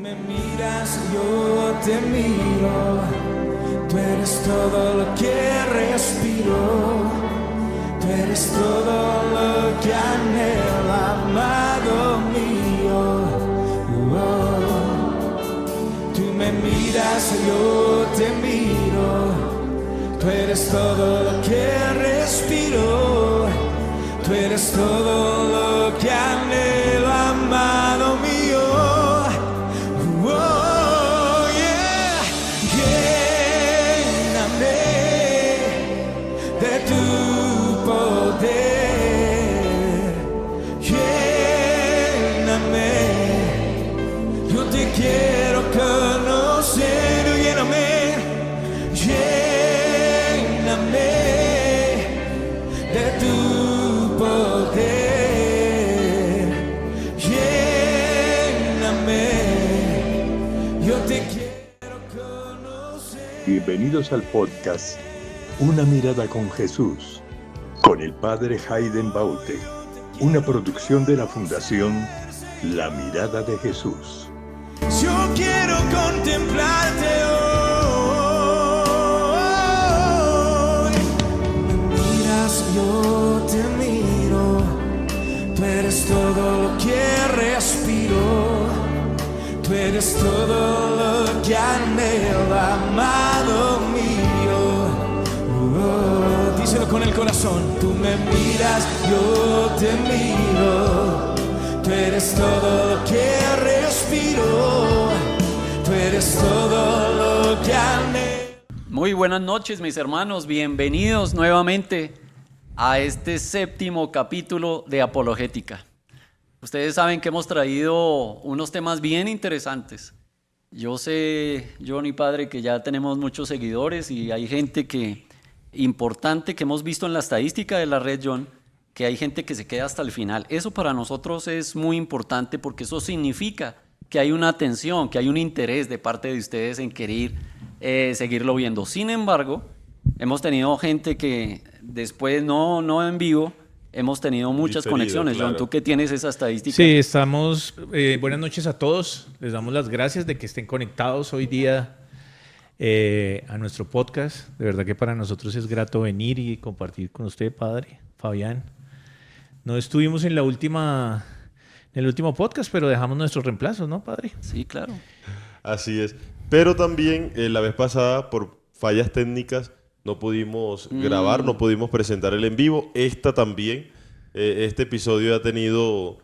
me miras, yo te miro, tú eres todo lo que respiro, tú eres todo lo que anhela, amado mío. Tú me miras, yo te miro, tú eres todo lo que respiro, tú eres todo lo que anhelo, amado mío. Quiero conocer, lléname de tu poder, lléname, yo te quiero conocer. Bienvenidos al podcast Una mirada con Jesús, con el Padre Hayden Baute, una producción de la Fundación La Mirada de Jesús. Yo quiero contemplarte hoy. Me miras, yo te miro, tú eres todo lo que respiro, tú eres todo lo que anhelo, amado mío. Díselo con el corazón. Tú me miras, yo te miro, tú eres todo lo que respiro, tú eres todo lo que anhelo. Muy buenas noches, mis hermanos, bienvenidos nuevamente a este séptimo capítulo de Apologética. Ustedes saben que hemos traído unos temas bien interesantes. Yo sé, John y Padre, que ya tenemos muchos seguidores y hay gente importante que hemos visto en la estadística de la red, John, que hay gente que se queda hasta el final. Eso para nosotros es muy importante porque eso significa que hay una atención, que hay un interés de parte de ustedes en querer seguirlo viendo. Sin embargo, hemos tenido gente que después no en vivo, hemos tenido muchas conexiones. Claro. John, ¿tú qué tienes esa estadística? Sí, estamos. Buenas noches a todos. Les damos las gracias de que estén conectados hoy día a nuestro podcast. De verdad que para nosotros es grato venir y compartir con usted, Padre Fabián. No estuvimos en el último podcast, pero dejamos nuestros reemplazos, ¿no, Padre? Sí, claro. Así es. Pero también la vez pasada, por fallas técnicas, no pudimos grabar, no pudimos presentar el en vivo. Este episodio ha tenido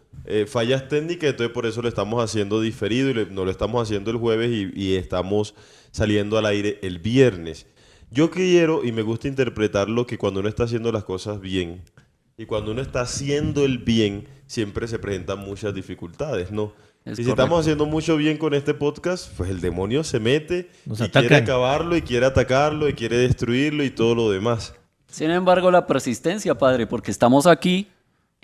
fallas técnicas, entonces por eso lo estamos haciendo diferido y no lo estamos haciendo el jueves y estamos saliendo al aire el viernes. Yo quiero y me gusta interpretarlo que cuando uno está haciendo las cosas bien y cuando uno está haciendo el bien, siempre se presentan muchas dificultades, ¿no? Si estamos haciendo mucho bien con este podcast, pues el demonio se mete y quiere acabarlo y quiere atacarlo y quiere destruirlo y todo lo demás. Sin embargo, la persistencia, Padre, porque estamos aquí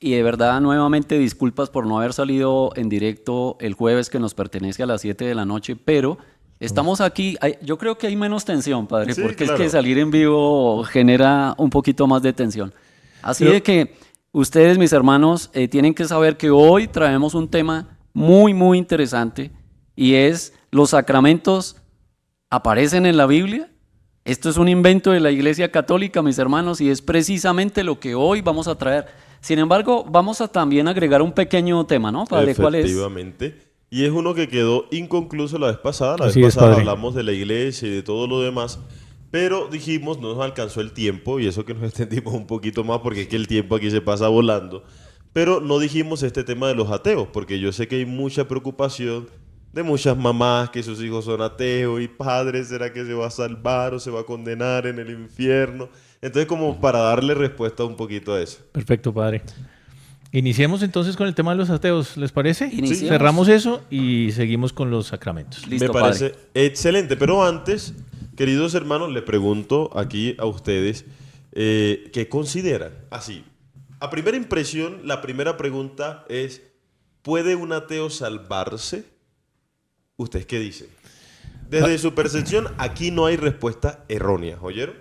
y de verdad nuevamente disculpas por no haber salido en directo el jueves que nos pertenece a las 7 de la noche, pero estamos aquí. Yo creo que hay menos tensión, Padre, sí, porque claro, es que salir en vivo genera un poquito más de tensión. Así de que ustedes, mis hermanos, tienen que saber que hoy traemos un tema muy, muy interesante y es: ¿los sacramentos aparecen en la Biblia? Esto es un invento de la Iglesia Católica, mis hermanos, y es precisamente lo que hoy vamos a traer. Sin embargo, vamos a también agregar un pequeño tema, ¿no, Padre? ¿Cuál es? Efectivamente. Y es uno que quedó inconcluso la vez pasada. La vez pasada hablamos de la iglesia y de todo lo demás. Pero dijimos, no nos alcanzó el tiempo, y eso que nos extendimos un poquito más, porque es que el tiempo aquí se pasa volando. Pero no dijimos este tema de los ateos, porque yo sé que hay mucha preocupación de muchas mamás que sus hijos son ateos, y padres, ¿será que se va a salvar o se va a condenar en el infierno? Entonces, como para darle respuesta un poquito a eso. Perfecto, Padre. Iniciemos entonces con el tema de los ateos, ¿les parece? Sí. Cerramos eso y seguimos con los sacramentos. Listo, me parece, Padre, excelente, pero antes, queridos hermanos, le pregunto aquí a ustedes, ¿qué consideran? Así, a primera impresión, la primera pregunta es, ¿puede un ateo salvarse? ¿Ustedes qué dicen? Desde su percepción, aquí no hay respuesta errónea, ¿oyeron?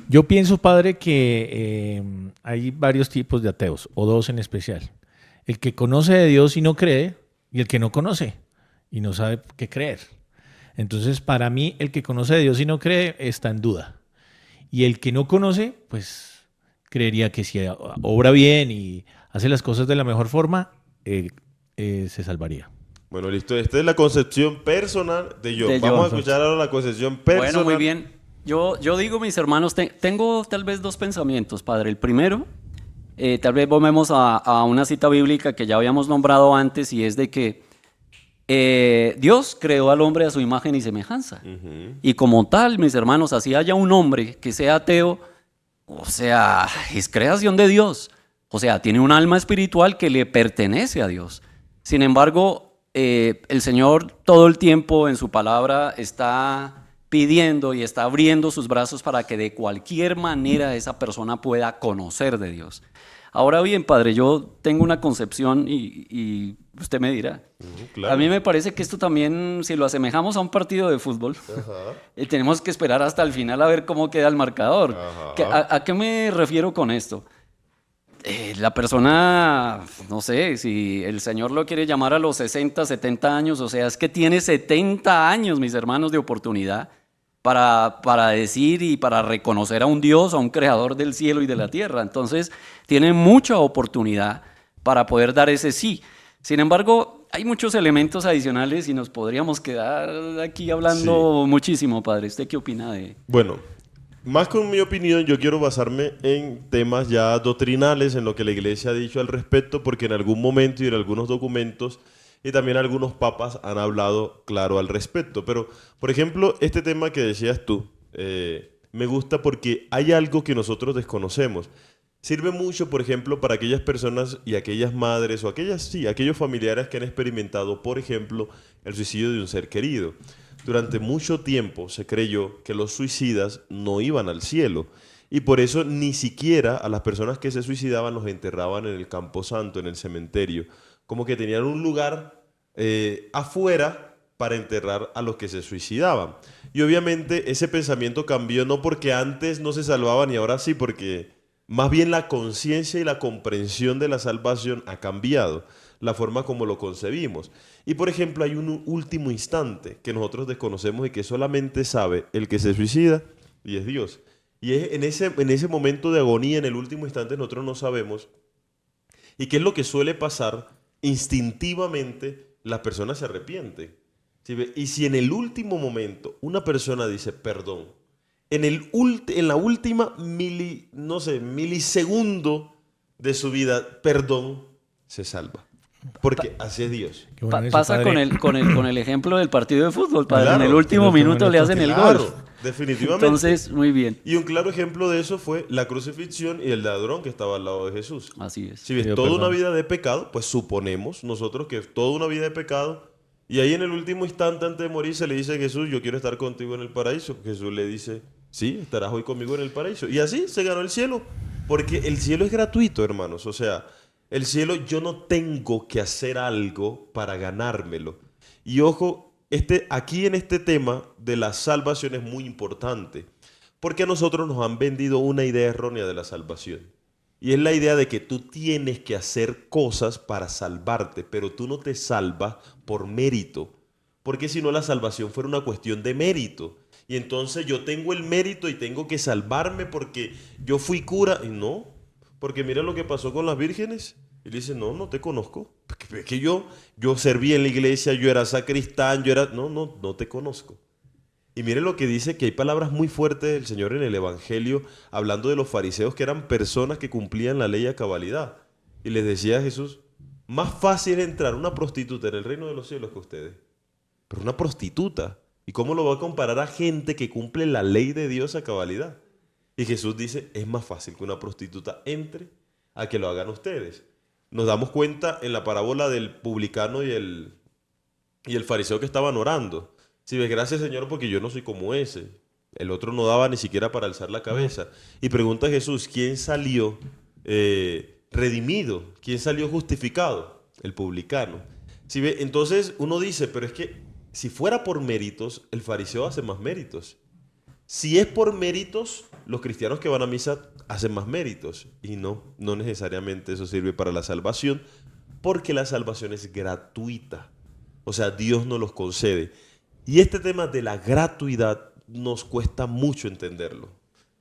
Yo pienso, Padre, que hay varios tipos de ateos, o dos en especial. El que conoce de Dios y no cree, y el que no conoce. y no sabe qué creer. Entonces, para mí, el que conoce a Dios y no cree está en duda. Y el que no conoce, pues creería que si obra bien y hace las cosas de la mejor forma, se salvaría. Bueno, listo. Esta es la concepción personal de John. De Vamos John. a escuchar ahora la concepción personal. Bueno, muy bien. Yo digo, mis hermanos, tengo tal vez dos pensamientos, padre. El primero, tal vez volvemos a una cita bíblica que ya habíamos nombrado antes, y es de que Dios creó al hombre a su imagen y semejanza. Y como tal, mis hermanos, así haya un hombre que sea ateo, o sea, es creación de Dios. O sea, tiene un alma espiritual que le pertenece a Dios. Sin embargo, el Señor todo el tiempo en su palabra está pidiendo y está abriendo sus brazos para que de cualquier manera esa persona pueda conocer de Dios. Ahora bien, padre, yo tengo una concepción y usted me dirá. Claro. A mí me parece que esto también, si lo asemejamos a un partido de fútbol, tenemos que esperar hasta el final a ver cómo queda el marcador. ¿A qué me refiero con esto? La persona, no sé, si el Señor lo quiere llamar a los 60, 70 años, o sea, es que tiene 70 años, mis hermanos, de oportunidad para decir y para reconocer a un Dios, a un creador del cielo y de la tierra. Entonces, tiene mucha oportunidad para poder dar ese sí. Sin embargo, hay muchos elementos adicionales y nos podríamos quedar aquí hablando muchísimo, padre. ¿Usted qué opina de...? Bueno, más con mi opinión, yo quiero basarme en temas ya doctrinales, en lo que la iglesia ha dicho al respecto, porque en algún momento y en algunos documentos y también algunos papas han hablado claro al respecto. Pero, por ejemplo, este tema que decías tú, me gusta porque hay algo que nosotros desconocemos. Sirve mucho, por ejemplo, para aquellas personas y aquellas madres o aquellos familiares que han experimentado, por ejemplo, el suicidio de un ser querido. Durante mucho tiempo se creyó que los suicidas no iban al cielo y por eso ni siquiera a las personas que se suicidaban los enterraban en el camposanto, en el cementerio, como que tenían un lugar afuera para enterrar a los que se suicidaban. Y obviamente ese pensamiento cambió no porque antes no se salvaban y ahora sí, porque más bien la conciencia y la comprensión de la salvación ha cambiado, la forma como lo concebimos. Y por ejemplo hay un último instante que nosotros desconocemos y que solamente sabe el que se suicida y es Dios. Y es en ese momento de agonía, en el último instante, nosotros no sabemos. ¿Y qué es lo que suele pasar? Instintivamente las personas se arrepienten. ¿Sí? Y si en el último momento una persona dice perdón, en la última milisegundo de su vida, perdón, se salva. Porque así es Dios. Bueno eso, pasa padre. con el ejemplo del partido de fútbol, padre. Claro, en el último minuto le hacen el Claro, gol. definitivamente. Entonces, muy bien. Y un claro ejemplo de eso fue la crucifixión y el ladrón que estaba al lado de Jesús. Así es. Si ves Pidió toda perdón. una vida de pecado, pues suponemos nosotros que toda una vida de pecado, y ahí en el último instante antes de morir se le dice a Jesús, yo quiero estar contigo en el paraíso. Jesús le dice, sí, estarás hoy conmigo en el paraíso. Y así se ganó el cielo, porque el cielo es gratuito, hermanos. O sea, el cielo yo no tengo que hacer algo para ganármelo. Y ojo, aquí en este tema de la salvación es muy importante, porque a nosotros nos han vendido una idea errónea de la salvación. Y es la idea de que tú tienes que hacer cosas para salvarte, pero tú no te salvas por mérito. Porque si no, la salvación fuera una cuestión de mérito. Y entonces yo tengo el mérito y tengo que salvarme porque yo fui cura. Y no, porque mira lo que pasó con las vírgenes. Y le dice, no te conozco. Porque es que yo serví en la iglesia, yo era sacristán, no te conozco. Y mire lo que dice, que hay palabras muy fuertes del Señor en el Evangelio, hablando de los fariseos que eran personas que cumplían la ley a cabalidad. Y les decía a Jesús, más fácil es entrar una prostituta en el reino de los cielos que ustedes. Pero una prostituta. ¿Y cómo lo va a comparar a gente que cumple la ley de Dios a cabalidad? Y Jesús dice, es más fácil que una prostituta entre a que lo hagan ustedes. Nos damos cuenta en la parábola del publicano y el fariseo que estaban orando. Si ves, gracias Señor porque yo no soy como ese. El otro no daba ni siquiera para alzar la cabeza. Y pregunta a Jesús, ¿quién salió redimido? ¿Quién salió justificado? El publicano. Si ve, entonces uno dice, pero es que si fuera por méritos, el fariseo hace más méritos. Si es por méritos, los cristianos que van a misa hacen más méritos. Y no necesariamente eso sirve para la salvación, porque la salvación es gratuita. O sea, Dios nos los concede. Y este tema de la gratuidad nos cuesta mucho entenderlo.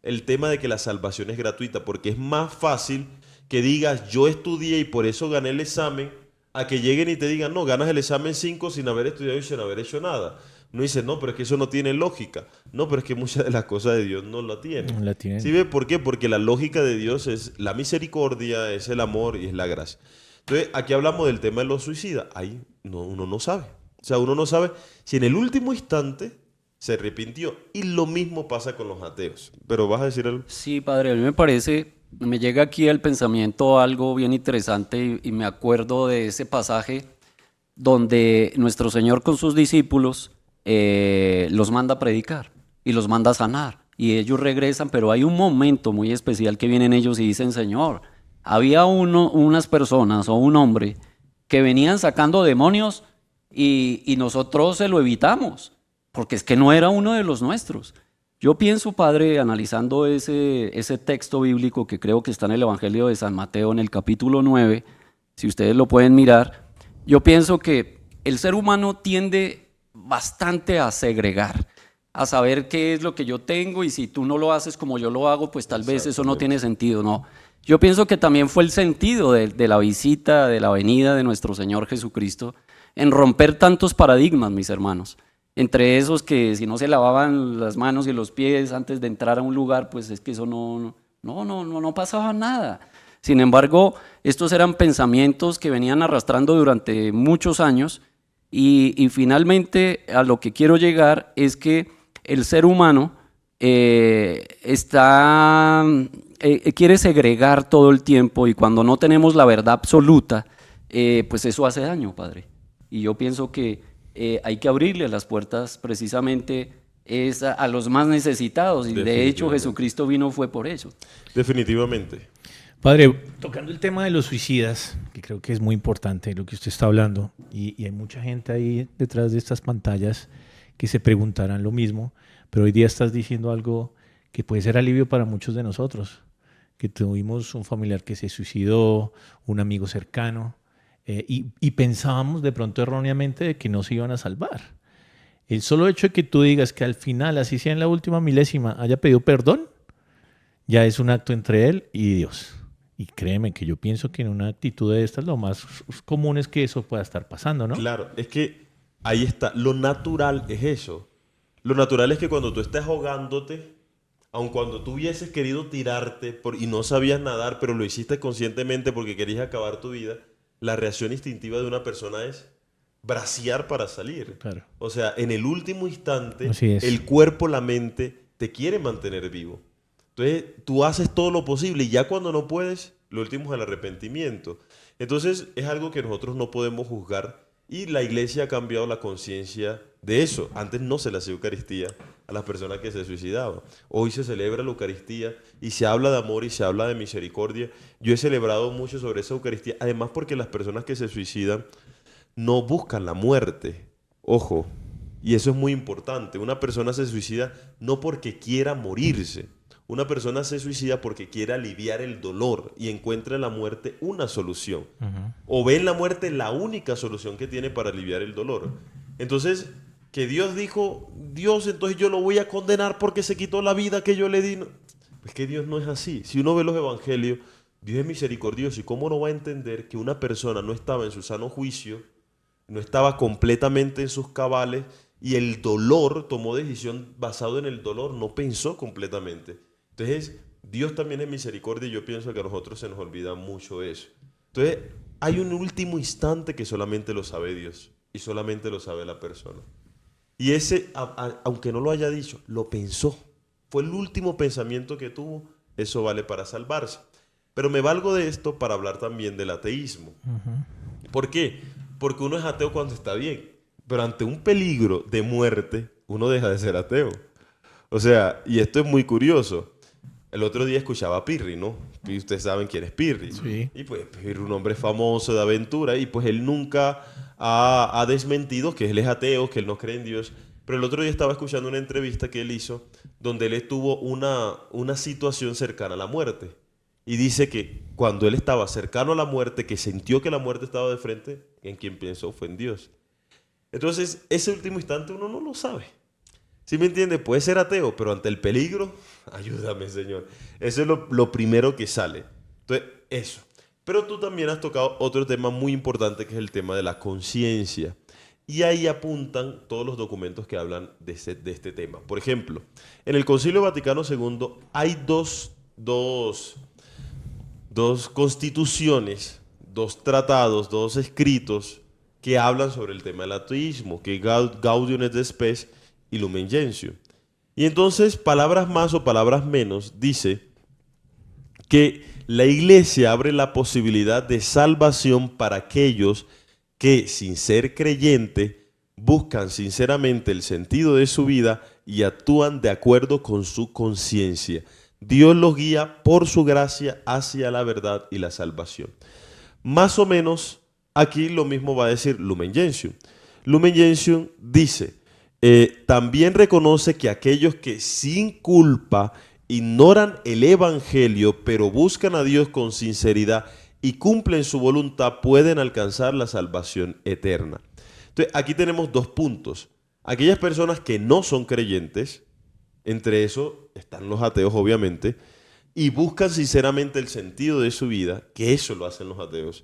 El tema de que la salvación es gratuita, porque es más fácil que digas, yo estudié y por eso gané el examen, a que lleguen y te digan, no, ganas el examen 5 sin haber estudiado y sin haber hecho nada. Uno dice, no, pero es que eso no tiene lógica. No, pero es que muchas de las cosas de Dios no la tienen. No la tienen. ¿Sí ve por qué? Porque la lógica de Dios es la misericordia, es el amor y es la gracia. Entonces, aquí hablamos del tema de los suicidas. Ahí uno no sabe. O sea, uno no sabe si en el último instante se arrepintió. Y lo mismo pasa con los ateos. Pero vas a decir algo. Sí, padre, a mí me parece, me llega aquí al pensamiento algo bien interesante y me acuerdo de ese pasaje donde nuestro Señor con sus discípulos los manda a predicar y los manda a sanar. Y ellos regresan, pero hay un momento muy especial que vienen ellos y dicen, Señor, había unas personas o un hombre que venían sacando demonios y nosotros se lo evitamos, porque es que no era uno de los nuestros. Yo pienso, padre, analizando ese texto bíblico que creo que está en el Evangelio de San Mateo en el capítulo 9, si ustedes lo pueden mirar, yo pienso que el ser humano tiende bastante a segregar, a saber qué es lo que yo tengo y si tú no lo haces como yo lo hago, pues tal vez eso no tiene sentido, no. Yo pienso que también fue el sentido de la visita, de la venida de nuestro Señor Jesucristo, en romper tantos paradigmas, mis hermanos. Entre esos que si no se lavaban las manos y los pies antes de entrar a un lugar, pues es que eso no pasaba nada. Sin embargo, estos eran pensamientos que venían arrastrando durante muchos años y finalmente a lo que quiero llegar es que el ser humano quiere segregar todo el tiempo y cuando no tenemos la verdad absoluta, pues eso hace daño, padre. Y yo pienso que hay que abrirle las puertas precisamente a los más necesitados y de hecho Jesucristo vino fue por eso. Definitivamente. Padre, tocando el tema de los suicidas, que creo que es muy importante lo que usted está hablando, y hay mucha gente ahí detrás de estas pantallas que se preguntarán lo mismo, pero hoy día estás diciendo algo que puede ser alivio para muchos de nosotros, que tuvimos un familiar que se suicidó, un amigo cercano, y pensábamos de pronto erróneamente de que no se iban a salvar. El solo hecho de que tú digas que al final, así sea en la última milésima, haya pedido perdón, ya es un acto entre él y Dios. Y créeme que yo pienso que en una actitud de estas lo más común es que eso pueda estar pasando, ¿no? Claro, es que ahí está. Lo natural es eso. Lo natural es que cuando tú estés ahogándote, aun cuando tú hubieses querido tirarte y no sabías nadar, pero lo hiciste conscientemente porque querías acabar tu vida, la reacción instintiva de una persona es bracear para salir. Claro. O sea, en el último instante, Así es. el cuerpo, la mente, te quiere mantener vivo. Entonces, tú haces todo lo posible y ya cuando no puedes, lo último es el arrepentimiento. Entonces, es algo que nosotros no podemos juzgar y la iglesia ha cambiado la conciencia de eso. Antes no se le hacía Eucaristía a las personas que se suicidaban. Hoy se celebra la Eucaristía y se habla de amor y se habla de misericordia. Yo he celebrado mucho sobre esa Eucaristía, además porque las personas que se suicidan no buscan la muerte. Ojo, y eso es muy importante. Una persona se suicida no porque quiera morirse. Una persona se suicida porque quiere aliviar el dolor y encuentra en la muerte una solución. O ve en la muerte la única solución que tiene para aliviar el dolor. Entonces, que Dios dijo, Dios, entonces yo lo voy a condenar porque se quitó la vida que yo le di. Es que Dios no es así. Si uno ve los evangelios, Dios es misericordioso. ¿Y cómo no va a entender que una persona no estaba en su sano juicio, no estaba completamente en sus cabales y el dolor, tomó decisión basado en el dolor, no pensó completamente? Entonces, Dios también es misericordia y yo pienso que a nosotros se nos olvida mucho eso. Entonces, hay un último instante que solamente lo sabe Dios y solamente lo sabe la persona. Y ese, aunque no lo haya dicho, lo pensó. Fue el último pensamiento que tuvo. Eso vale para salvarse. Pero me valgo de esto para hablar también del ateísmo. ¿Por qué? Porque uno es ateo cuando está bien. Pero ante un peligro de muerte, uno deja de ser ateo. O sea, y esto es muy curioso. El otro día escuchaba a Pirri, ¿no? Y ustedes saben quién es Pirri. Sí. Y pues Pirri, un hombre famoso de aventura, y pues él nunca ha desmentido que él es ateo, que él no cree en Dios. Pero el otro día estaba escuchando una entrevista que él hizo donde él tuvo una situación cercana a la muerte. Y dice que cuando él estaba cercano a la muerte, que sintió que la muerte estaba de frente, en quien pensó fue en Dios. Entonces, ese último instante uno no lo sabe. ¿Sí me entiende? Puede ser ateo, pero ante el peligro, ayúdame, Señor. Eso es lo primero que sale. Entonces, eso. Pero tú también has tocado otro tema muy importante, que es el tema de la conciencia. Y ahí apuntan todos los documentos que hablan de este tema. Por ejemplo, en el Concilio Vaticano II hay dos constituciones, dos tratados, dos escritos que hablan sobre el tema del ateísmo, que es Gaudium et Spes y Lumen Gentium. Y entonces, palabras más o palabras menos, dice que la Iglesia abre la posibilidad de salvación para aquellos que, sin ser creyente, buscan sinceramente el sentido de su vida y actúan de acuerdo con su conciencia. Dios los guía por su gracia hacia la verdad y la salvación. Más o menos, aquí lo mismo va a decir Lumen Gentium. Lumen Gentium dice, también reconoce que aquellos que sin culpa ignoran el Evangelio, pero buscan a Dios con sinceridad y cumplen su voluntad, pueden alcanzar la salvación eterna. Entonces, aquí tenemos dos puntos. Aquellas personas que no son creyentes, entre eso están los ateos obviamente, y buscan sinceramente el sentido de su vida, que eso lo hacen los ateos,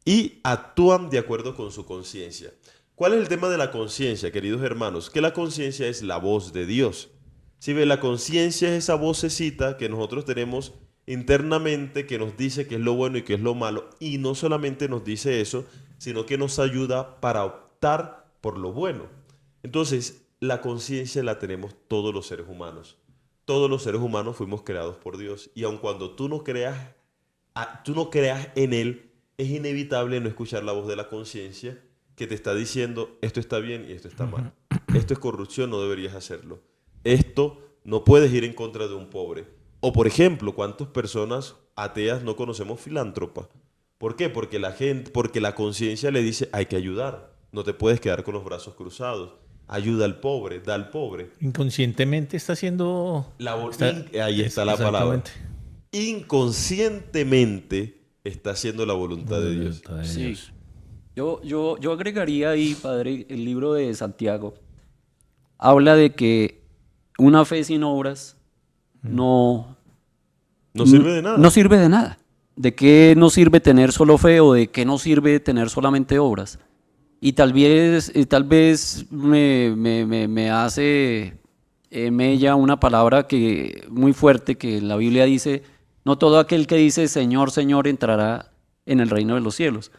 y actúan de acuerdo con su conciencia. ¿Cuál es el tema de la conciencia, queridos hermanos? Que la conciencia es la voz de Dios. Si ve, la conciencia es esa vocecita que nosotros tenemos internamente, que nos dice qué es lo bueno y qué es lo malo, y no solamente nos dice eso, sino que nos ayuda para optar por lo bueno. Entonces, la conciencia la tenemos todos los seres humanos. Todos los seres humanos fuimos creados por Dios, y aun cuando tú no creas en Él, es inevitable no escuchar la voz de la conciencia que te está diciendo esto está bien y esto está mal. Esto es corrupción, no deberías hacerlo. Esto no puedes ir en contra de un pobre. O por ejemplo, ¿cuántas personas ateas no conocemos filántropas? ¿Por qué? Porque la conciencia le dice hay que ayudar. No te puedes quedar con los brazos cruzados. Ayuda al pobre, da al pobre. Inconscientemente está haciendo... Ahí está la palabra. Inconscientemente está haciendo la voluntad de Dios. Sí. Yo agregaría ahí, padre, el libro de Santiago. Habla de que una fe sin obras no sirve de nada. No sirve de nada. ¿De qué nos sirve tener solo fe o de qué nos sirve tener solamente obras? Y tal vez me hace mella una palabra muy fuerte que en la Biblia dice, no todo aquel que dice Señor, Señor entrará en el reino de los cielos.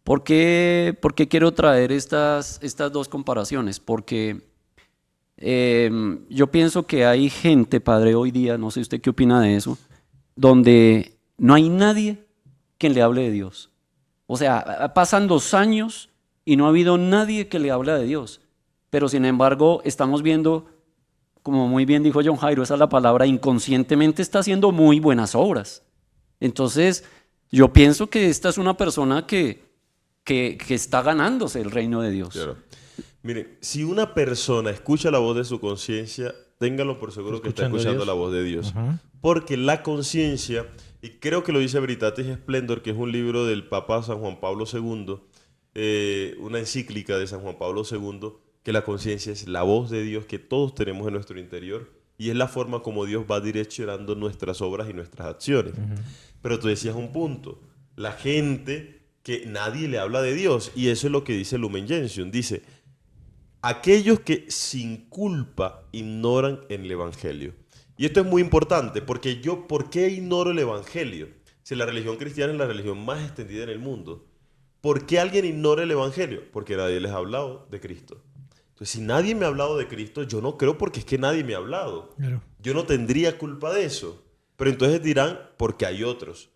¿Por qué quiero traer estas dos comparaciones? Porque yo pienso que hay gente, padre, hoy día, no sé usted qué opina de eso, donde no hay nadie que le hable de Dios. O sea, pasan 2 años y no ha habido nadie que le hable de Dios. Pero sin embargo, estamos viendo, como muy bien dijo John Jairo, esa es la palabra, inconscientemente está haciendo muy buenas obras. Entonces, yo pienso que esta es una persona que está ganándose el reino de Dios. Claro. Miren, si una persona escucha la voz de su conciencia, ténganlo por seguro que está escuchando la voz de Dios. Porque la conciencia, y creo que lo dice Veritatis Splendor, que es un libro del Papa San Juan Pablo II, una encíclica de San Juan Pablo II, que la conciencia es la voz de Dios que todos tenemos en nuestro interior y es la forma como Dios va direccionando nuestras obras y nuestras acciones. Pero tú decías un punto, la gente que nadie le habla de Dios, y eso es lo que dice Lumen Gentium, dice, aquellos que sin culpa ignoran el Evangelio. Y esto es muy importante, porque ¿por qué ignoro el Evangelio? Si la religión cristiana es la religión más extendida en el mundo. ¿Por qué alguien ignora el Evangelio? Porque nadie les ha hablado de Cristo. Entonces, si nadie me ha hablado de Cristo, yo no creo porque es que nadie me ha hablado. Claro. Yo no tendría culpa de eso. Pero entonces dirán, porque hay otros.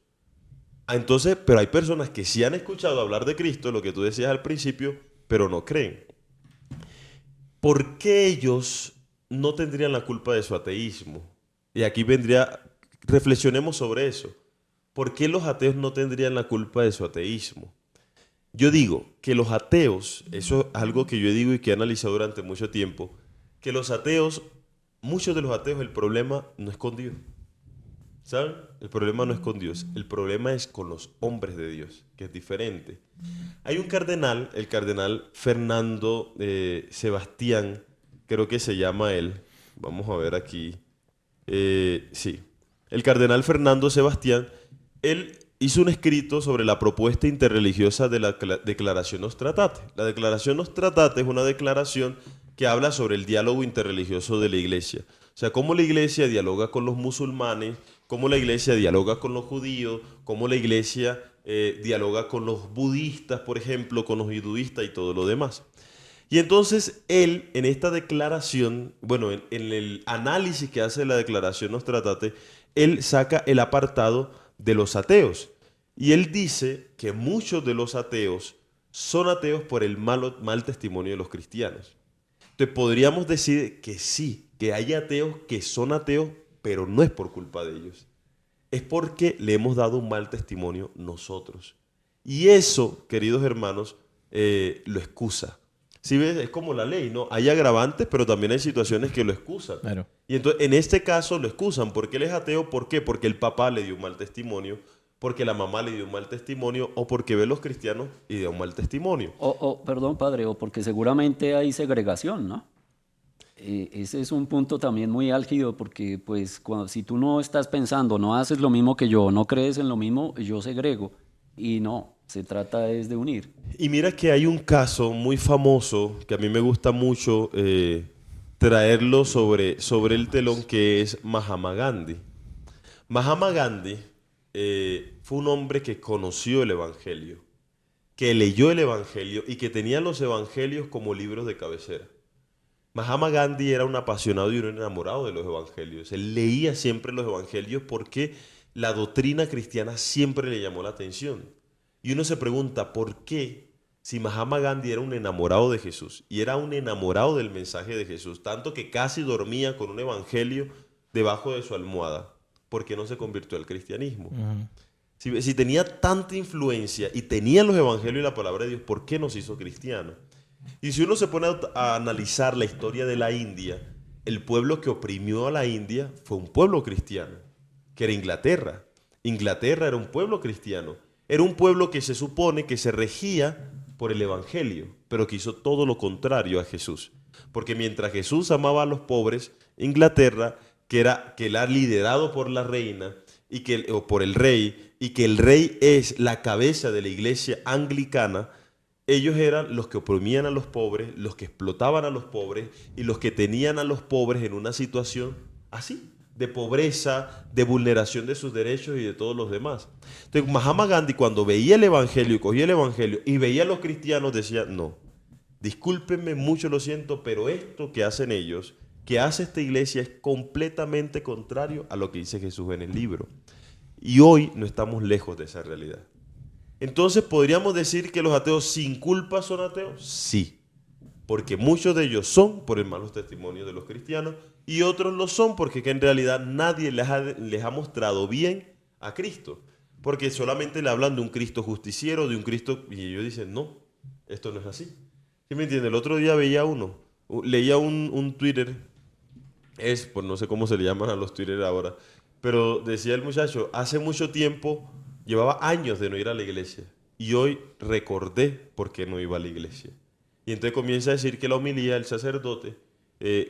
Entonces, pero hay personas que sí han escuchado hablar de Cristo, lo que tú decías al principio, pero no creen. ¿Por qué ellos no tendrían la culpa de su ateísmo? Y aquí reflexionemos sobre eso. ¿Por qué los ateos no tendrían la culpa de su ateísmo? Yo digo que los ateos, eso es algo que yo digo y que he analizado durante mucho tiempo, que los ateos, muchos de los ateos, el problema no es con Dios. ¿Saben? El problema no es con Dios, el problema es con los hombres de Dios, que es diferente. Hay un cardenal, el cardenal Fernando Sebastián, creo que se llama él. Vamos a ver aquí. Sí, el cardenal Fernando Sebastián, él hizo un escrito sobre la propuesta interreligiosa de la Declaración Nostra Aetate. La Declaración Nostra Aetate es una declaración que habla sobre el diálogo interreligioso de la Iglesia. O sea, cómo la Iglesia dialoga con los musulmanes, cómo la Iglesia dialoga con los judíos, cómo la Iglesia dialoga con los budistas, por ejemplo, con los hinduistas y todo lo demás. Y entonces él, en esta declaración, bueno, en el análisis que hace de la Declaración Nostra Aetate, él saca el apartado de los ateos. Y él dice que muchos de los ateos son ateos por el mal testimonio de los cristianos. Entonces podríamos decir que sí, que hay ateos que son ateos, pero no es por culpa de ellos. Es porque le hemos dado un mal testimonio nosotros. Y eso, queridos hermanos, lo excusa. ¿Sí ves? Es como la ley, ¿no? Hay agravantes, pero también hay situaciones que lo excusan. Claro. Y entonces, en este caso, lo excusan. ¿Por qué él es ateo? ¿Por qué? Porque el papá le dio un mal testimonio, porque la mamá le dio un mal testimonio, o porque ve a los cristianos y da un mal testimonio. Perdón, padre, o porque seguramente hay segregación, ¿no? Ese es un punto también muy álgido porque pues si tú no estás pensando, no haces lo mismo que yo, no crees en lo mismo, yo segrego. Y no, se trata es de unir. Y mira que hay un caso muy famoso que a mí me gusta mucho traerlo sobre el telón, que es Mahatma Gandhi. Mahatma Gandhi fue un hombre que conoció el Evangelio, que leyó el Evangelio y que tenía los Evangelios como libros de cabecera. Mahatma Gandhi era un apasionado y un enamorado de los Evangelios. Él leía siempre los Evangelios porque la doctrina cristiana siempre le llamó la atención. Y uno se pregunta, ¿por qué? Si Mahatma Gandhi era un enamorado de Jesús y era un enamorado del mensaje de Jesús, tanto que casi dormía con un evangelio debajo de su almohada, ¿por qué no se convirtió al cristianismo? Si tenía tanta influencia y tenía los evangelios y la palabra de Dios, ¿por qué no se hizo cristiano? Y si uno se pone a analizar la historia de la India, el pueblo que oprimió a la India fue un pueblo cristiano, que era Inglaterra. Inglaterra era un pueblo cristiano. Era un pueblo que se supone que se regía por el Evangelio, pero que hizo todo lo contrario a Jesús. Porque mientras Jesús amaba a los pobres, Inglaterra, que era liderado por la reina o por el rey, y que el rey es la cabeza de la iglesia anglicana, ellos eran los que oprimían a los pobres, los que explotaban a los pobres y los que tenían a los pobres en una situación así, de pobreza, de vulneración de sus derechos y de todos los demás. Entonces, Mahatma Gandhi, cuando veía el Evangelio y cogía el Evangelio y veía a los cristianos, decía, no, discúlpenme, mucho lo siento, pero esto que hacen ellos, que hace esta iglesia, es completamente contrario a lo que dice Jesús en el libro. Y hoy no estamos lejos de esa realidad. Entonces, ¿podríamos decir que los ateos sin culpa son ateos? Sí, porque muchos de ellos son por el malos testimonios de los cristianos y otros lo son porque en realidad nadie les ha mostrado bien a Cristo. Porque solamente le hablan de un Cristo justiciero, de un Cristo, y ellos dicen, no, esto no es así. ¿Sí me entiende? El otro día leía un Twitter, pues no sé cómo se le llaman a los Twitter ahora, pero decía el muchacho, hace mucho tiempo, llevaba años de no ir a la iglesia, y hoy recordé por qué no iba a la iglesia. Y entonces comienza a decir que la homilía del sacerdote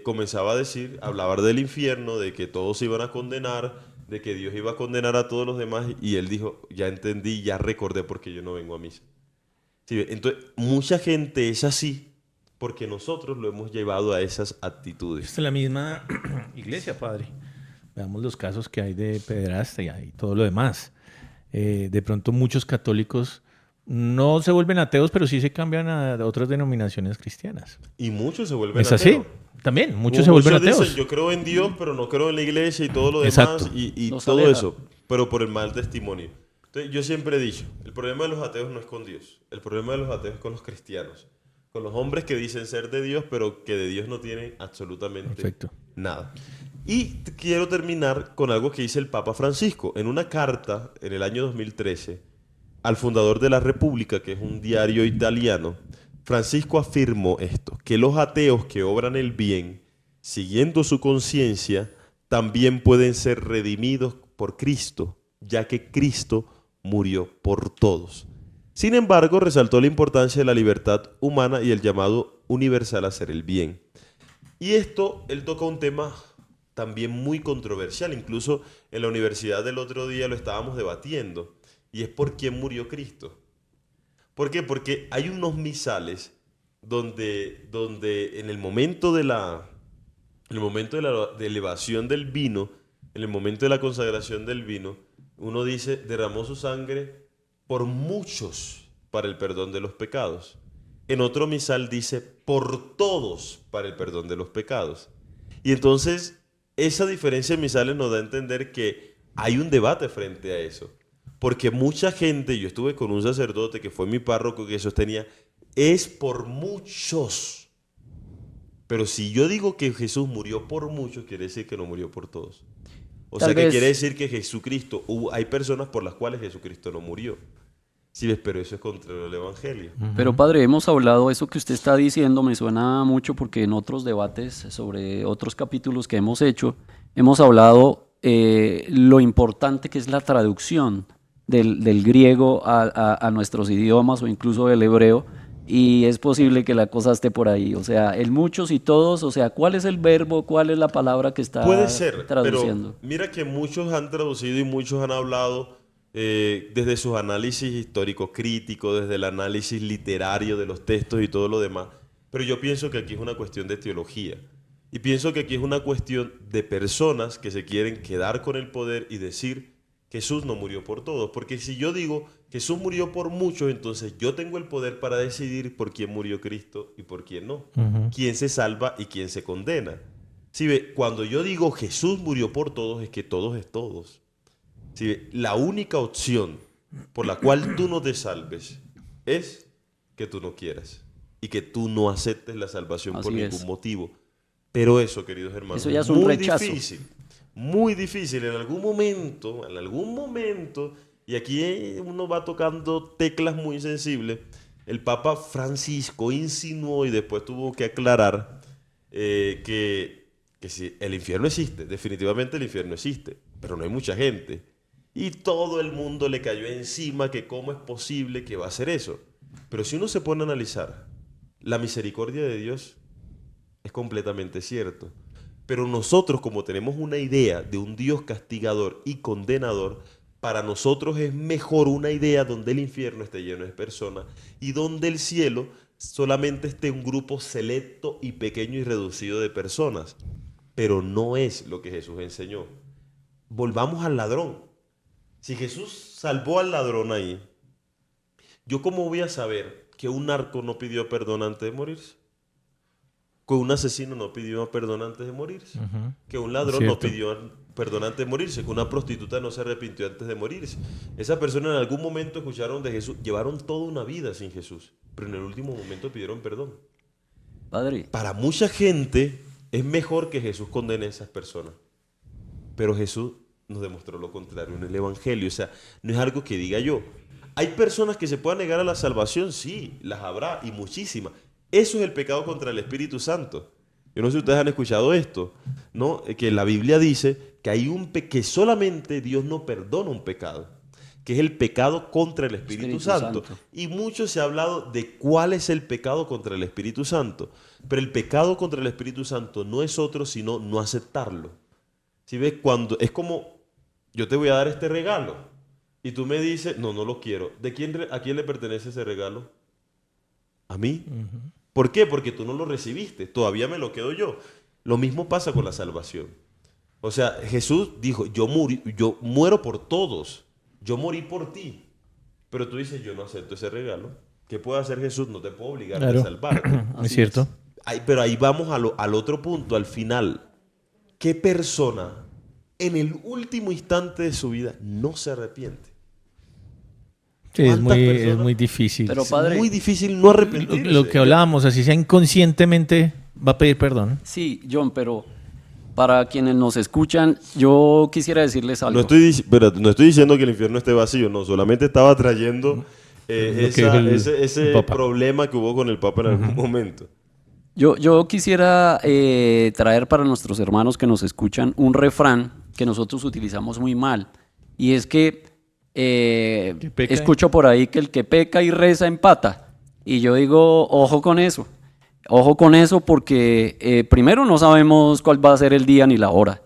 comenzaba a hablar del infierno, de que todos se iban a condenar, de que Dios iba a condenar a todos los demás, y él dijo, ya entendí, ya recordé por qué yo no vengo a misa. ¿Sí? Entonces, mucha gente es así porque nosotros lo hemos llevado a esas actitudes. Esta es la misma iglesia, padre. Veamos los casos que hay de pederastia y todo lo demás. De pronto muchos católicos no se vuelven ateos, pero sí se cambian a otras denominaciones cristianas. Y muchos se vuelven ateos. ¿Es así? También, muchos se vuelven ateos. Dicen, yo creo en Dios, pero no creo en la iglesia y todo lo Exacto. demás y todo eso, pero por el mal testimonio. Entonces, yo siempre he dicho, el problema de los ateos no es con Dios, el problema de los ateos es con los cristianos, con los hombres que dicen ser de Dios, pero que de Dios no tienen absolutamente nada. Y quiero terminar con algo que dice el Papa Francisco. En una carta, en el año 2013, al fundador de la República, que es un diario italiano, Francisco afirmó esto, que los ateos que obran el bien, siguiendo su conciencia, también pueden ser redimidos por Cristo, ya que Cristo murió por todos. Sin embargo, resaltó la importancia de la libertad humana y el llamado universal a hacer el bien. Y esto, él toca un tema también muy controversial. Incluso en la universidad del otro día lo estábamos debatiendo. Y es por quién murió Cristo. ¿Por qué? Porque hay unos misales donde en el momento de la elevación del vino, en el momento de la consagración del vino, uno dice, derramó su sangre por muchos para el perdón de los pecados. En otro misal dice, por todos para el perdón de los pecados. Y entonces, esa diferencia de misales nos da a entender que hay un debate frente a eso. Porque mucha gente, yo estuve con un sacerdote que fue mi párroco que sostenía, es por muchos. Pero si yo digo que Jesús murió por muchos, quiere decir que no murió por todos. O sea que quiere decir que Jesucristo, hay personas por las cuales Jesucristo no murió. Sí, ves, pero eso es contrario al Evangelio. Pero padre, hemos hablado, eso que usted está diciendo me suena mucho porque en otros debates sobre otros capítulos que hemos hecho, hemos hablado lo importante que es la traducción del griego a nuestros idiomas o incluso del hebreo, y es posible que la cosa esté por ahí. O sea, el muchos y todos, o sea, ¿cuál es el verbo, cuál es la palabra que está traduciendo? Pero mira que muchos han traducido y muchos han hablado desde sus análisis históricos críticos, desde el análisis literario de los textos y todo lo demás. Pero yo pienso que aquí es una cuestión de teología. Y pienso que aquí es una cuestión de personas que se quieren quedar con el poder y decir Jesús no murió por todos. Porque si yo digo Jesús murió por muchos, entonces yo tengo el poder para decidir por quién murió Cristo y por quién no. Quién se salva y quién se condena. ¿Sí ve? Cuando yo digo Jesús murió por todos, es que todos es todos. ¿Sí ve? La única opción por la cual tú no te salves es que tú no quieras y que tú no aceptes la salvación por ningún motivo. Pero eso, queridos hermanos, eso ya es un rechazo. Muy difícil. En algún momento, y aquí uno va tocando teclas muy sensibles, el Papa Francisco insinuó y después tuvo que aclarar que sí, el infierno existe, definitivamente el infierno existe, pero no hay mucha gente. Y todo el mundo le cayó encima que cómo es posible que va a hacer eso. Pero si uno se pone a analizar, la misericordia de Dios es completamente cierto. Pero nosotros, como tenemos una idea de un Dios castigador y condenador, para nosotros es mejor una idea donde el infierno esté lleno de personas y donde el cielo solamente esté un grupo selecto y pequeño y reducido de personas. Pero no es lo que Jesús enseñó. Volvamos al ladrón. Si Jesús salvó al ladrón ahí, ¿yo cómo voy a saber que un narco no pidió perdón antes de morirse? Que un asesino no pidió perdón antes de morirse. Que un ladrón no pidió perdón antes de morirse. Que una prostituta no se arrepintió antes de morirse. Esas personas en algún momento escucharon de Jesús, llevaron toda una vida sin Jesús, pero en el último momento pidieron perdón. Padre. Para mucha gente es mejor que Jesús condene a esas personas. Pero Jesús nos demostró lo contrario en el Evangelio. O sea, no es algo que diga yo. ¿Hay personas que se puedan negar a la salvación? Sí, las habrá y muchísimas. Eso es el pecado contra el Espíritu Santo. Yo no sé si ustedes han escuchado esto, ¿no? Que la Biblia dice que hay que solamente Dios no perdona un pecado, que es el pecado contra el Espíritu Santo. Y mucho se ha hablado de cuál es el pecado contra el Espíritu Santo. Pero el pecado contra el Espíritu Santo no es otro sino no aceptarlo. ¿Sí ves? Cuando es como yo te voy a dar este regalo y tú me dices, no lo quiero. ¿A quién le pertenece ese regalo? ¿A mí? ¿Por qué? Porque tú no lo recibiste. Todavía me lo quedo yo. Lo mismo pasa con la salvación. O sea, Jesús dijo, yo muero por todos. Yo morí por ti. Pero tú dices, yo no acepto ese regalo. ¿Qué puede hacer Jesús? No te puedo obligar a salvarte. Es cierto. Pero ahí vamos al otro punto, al final. ¿Qué persona en el último instante de su vida no se arrepiente? Sí, es muy difícil. Pero, padre, es muy difícil no arrepentirse. Lo que hablábamos, así sea inconscientemente, va a pedir perdón. Sí, John, pero para quienes nos escuchan, yo quisiera decirles algo. No estoy diciendo que el infierno esté vacío, no, solamente estaba trayendo ese problema que hubo con el Papa en algún momento. Yo quisiera traer para nuestros hermanos que nos escuchan un refrán que nosotros utilizamos muy mal. Y es que peca, escucho por ahí que el que peca y reza empata. Y yo digo, ojo con eso. Ojo con eso porque primero no sabemos cuál va a ser el día ni la hora.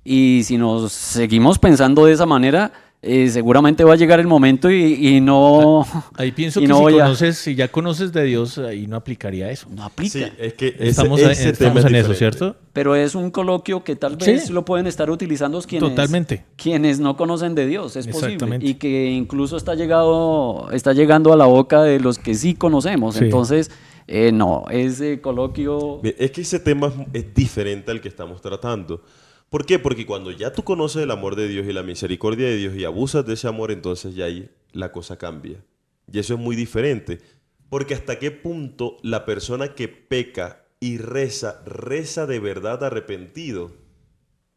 Y si nos seguimos pensando de esa manera, seguramente va a llegar el momento y no... Ahí pienso y que no si voy a- conoces, si ya conoces de Dios, ahí no aplicaría eso. no aplica. Sí, es que Estamos, ese tema estamos es en eso, diferente. ¿cierto? Pero es un coloquio que tal vez Sí. lo pueden estar utilizando Totalmente. quienes no conocen de Dios, es posible. Exactamente. Y que incluso está llegando a la boca de los que sí conocemos. Sí. Entonces, no, ese coloquio... Bien, es que ese tema es diferente al que estamos tratando. ¿Por qué? Porque cuando ya tú conoces el amor de Dios y la misericordia de Dios y abusas de ese amor, entonces ya ahí la cosa cambia. Y eso es muy diferente. Porque hasta qué punto la persona que peca y reza de verdad arrepentido.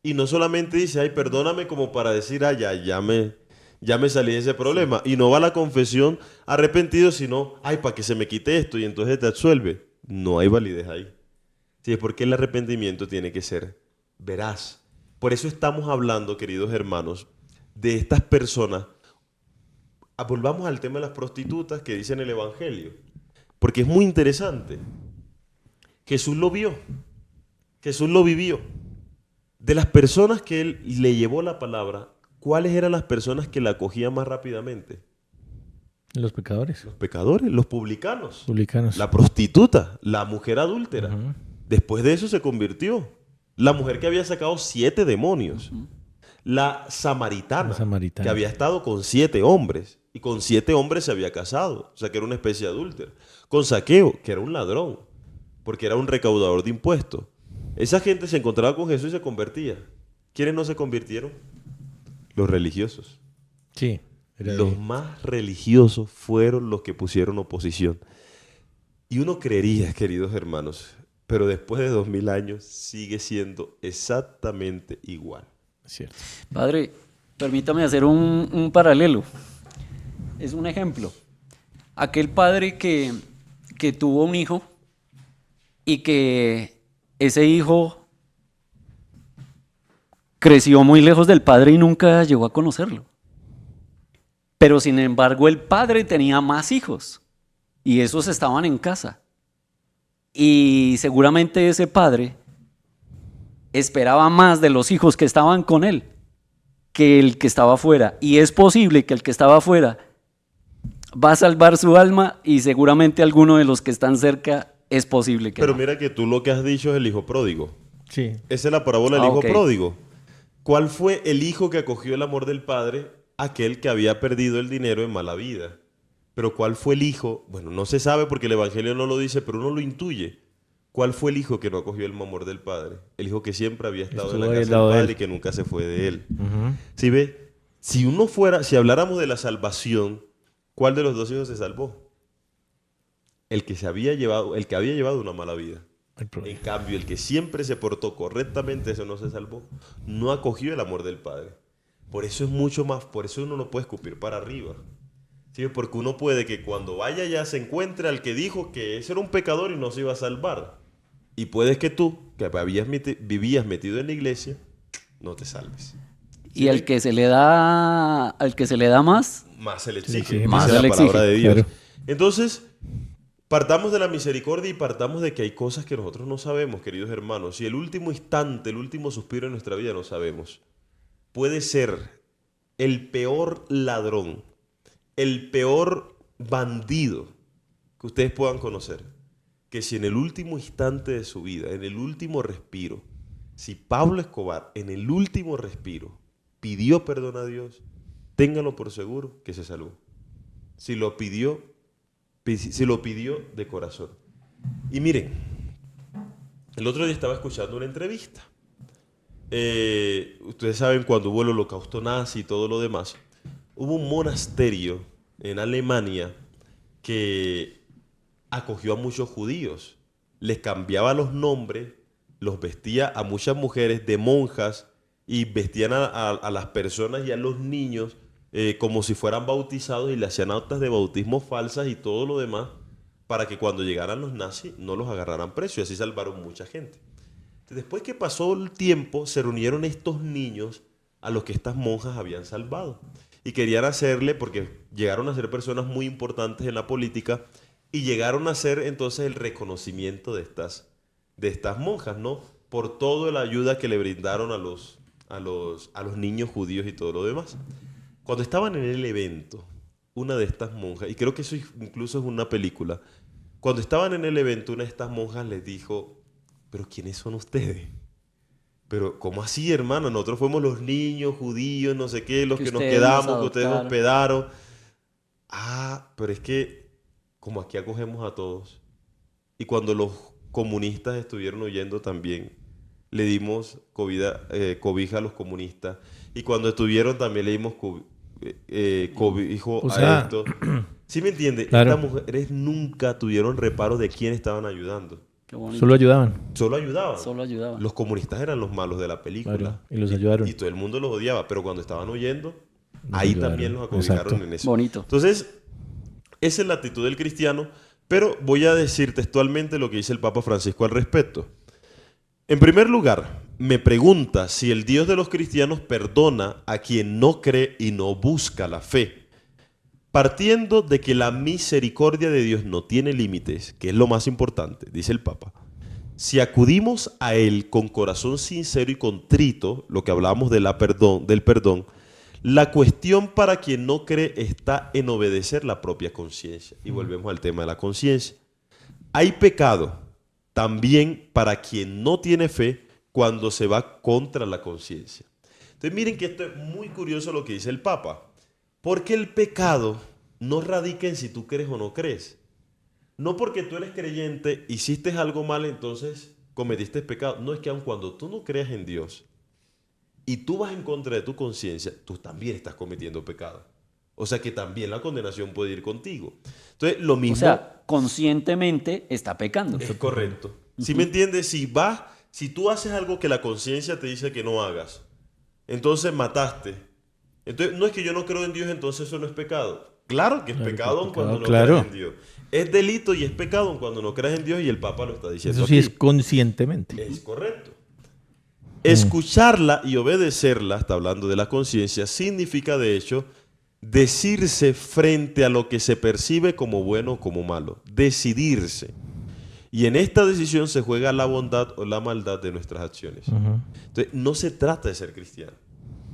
Y no solamente dice, ay, perdóname como para decir, ay, ya me salí de ese problema. Y no va a la confesión arrepentido, sino, ay, para que se me quite esto y entonces te absuelve. No hay validez ahí. Sí, es porque el arrepentimiento tiene que ser veraz. Por eso estamos hablando, queridos hermanos, de estas personas. Volvamos al tema de las prostitutas que dicen el Evangelio. Porque es muy interesante. Jesús lo vio. Jesús lo vivió. De las personas que él le llevó la palabra, ¿cuáles eran las personas que la acogían más rápidamente? Los pecadores, Los pecadores, los publicanos, publicanos. la prostituta, la mujer adúltera. Ujú. Después de eso se convirtió. La mujer que había sacado 7 demonios. La samaritana, La samaritana. que había estado con 7 hombres. Y con 7 hombres se había casado. O sea, que era una especie de adúltera. Con Zaqueo, que era un ladrón. Porque era un recaudador de impuestos. Esa gente se encontraba con Jesús y se convertía. ¿Quiénes no se convirtieron? Los religiosos. Sí. Era Los más religiosos fueron los que pusieron oposición. Y uno creería, queridos hermanos, pero después de 2000 años sigue siendo exactamente igual. cierto. Padre, permítame hacer un paralelo. Es un ejemplo. Aquel padre que tuvo un hijo y que ese hijo creció muy lejos del padre y nunca llegó a conocerlo. Pero sin embargo el padre tenía más hijos y esos estaban en casa. Y seguramente ese padre esperaba más de los hijos que estaban con él que el que estaba afuera. Y es posible que el que estaba afuera va a salvar su alma y seguramente alguno de los que están cerca es posible que Pero no. mira que tú lo que has dicho es el hijo pródigo. Sí. Esa es la parábola del hijo Ok. pródigo. ¿Cuál fue el hijo que acogió el amor del padre? Aquel que había perdido el dinero en mala vida. Pero ¿cuál fue el hijo? Bueno, no se sabe porque el Evangelio no lo dice, pero uno lo intuye. ¿Cuál fue el hijo que no acogió el amor del padre? El hijo que siempre había estado en la Estuvo ahí casa al lado del de padre él. y que nunca se fue de él. Ujú. ¿Sí ve? Si habláramos de la salvación, ¿cuál de los dos hijos se salvó? El que había llevado una mala vida. El problema. En cambio, el que siempre se portó correctamente, eso no se salvó, no acogió el amor del Padre. Por eso es mucho más, por eso uno no puede escupir para arriba. ¿Sí? Porque uno puede que cuando vaya ya se encuentre al que dijo que ese era un pecador y no se iba a salvar. Y puedes que tú, que vivías metido en la iglesia, no te salves. Y al que se le da más, Más se le Sí, exige, sí, más dice se le la palabra exige, de Dios. claro. Entonces, partamos de la misericordia y partamos de que hay cosas que nosotros no sabemos, queridos hermanos. Y el último instante, el último suspiro de nuestra vida no sabemos. Puede ser el peor ladrón, el peor bandido que ustedes puedan conocer. Que si en el último instante de su vida, en el último respiro, si Pablo Escobar en el último respiro pidió perdón a Dios, ténganlo por seguro que se salvó. Si lo pidió de corazón. Y miren, el otro día estaba escuchando una entrevista. Ustedes saben cuando hubo el holocausto nazi y todo lo demás, hubo un monasterio en Alemania que acogió a muchos judíos. Les cambiaba los nombres, los vestía a muchas mujeres de monjas y vestían a las personas y a los niños como si fueran bautizados y le hacían actas de bautismo falsas y todo lo demás para que cuando llegaran los nazis no los agarraran presos y así salvaron mucha gente. Después que pasó el tiempo, se reunieron estos niños a los que estas monjas habían salvado. Y querían hacerle, porque llegaron a ser personas muy importantes en la política, y llegaron a hacer entonces el reconocimiento de estas monjas, ¿no? Por toda la ayuda que le brindaron a los niños judíos y todo lo demás. Cuando estaban en el evento, una de estas monjas, y creo que eso incluso es una película, cuando estaban en el evento, una de estas monjas les dijo, ¿pero quiénes son ustedes? Pero, ¿cómo así, hermano? Nosotros fuimos los niños judíos, no sé qué, los que nos quedamos, que ustedes hospedaron. Ah, pero es que, como aquí acogemos a todos, y cuando los comunistas estuvieron huyendo también, le dimos cobija a los comunistas, y cuando estuvieron también le dimos cobijo a esto. ¿Sí me entiende? Claro. Estas mujeres nunca tuvieron reparo de quién estaban ayudando. Qué bonito. Solo ayudaban. Solo ayudaban. Solo ayudaban. Los comunistas eran los malos de la película. Claro, y los ayudaron. Y todo el mundo los odiaba, pero cuando estaban huyendo, Los ahí ayudaron. también los acobijaron. Exacto. En eso. Bonito. Entonces, esa es la actitud del cristiano, pero voy a decir textualmente lo que dice el Papa Francisco al respecto. En primer lugar, me pregunta si el Dios de los cristianos perdona a quien no cree y no busca la fe. Partiendo de que la misericordia de Dios no tiene límites, que es lo más importante, dice el Papa, si acudimos a Él con corazón sincero y contrito, lo que hablábamos del perdón, la cuestión para quien no cree está en obedecer la propia conciencia. Y volvemos al tema de la conciencia. Hay pecado también para quien no tiene fe cuando se va contra la conciencia. Entonces miren que esto es muy curioso lo que dice el Papa. Porque el pecado no radica en si tú crees o no crees. No porque tú eres creyente, hiciste algo mal, entonces cometiste pecado. No, es que aun cuando tú no creas en Dios y tú vas en contra de tu conciencia, tú también estás cometiendo pecado. O sea que también la condenación puede ir contigo. Entonces, lo mismo... O sea, conscientemente está pecando. Es correcto. ¿Sí me entiendes? Si tú haces algo que la conciencia te dice que no hagas, entonces mataste. Entonces, no es que yo no creo en Dios, entonces eso no es pecado. Claro que es pecado aun cuando no creas en Dios. Es delito y es pecado aun cuando no creas en Dios, y el Papa lo está diciendo Eso sí aquí. es conscientemente. Es correcto. Escucharla y obedecerla, está hablando de la conciencia, significa de hecho decirse frente a lo que se percibe como bueno o como malo. Decidirse. Y en esta decisión se juega la bondad o la maldad de nuestras acciones. Entonces, no se trata de ser cristiano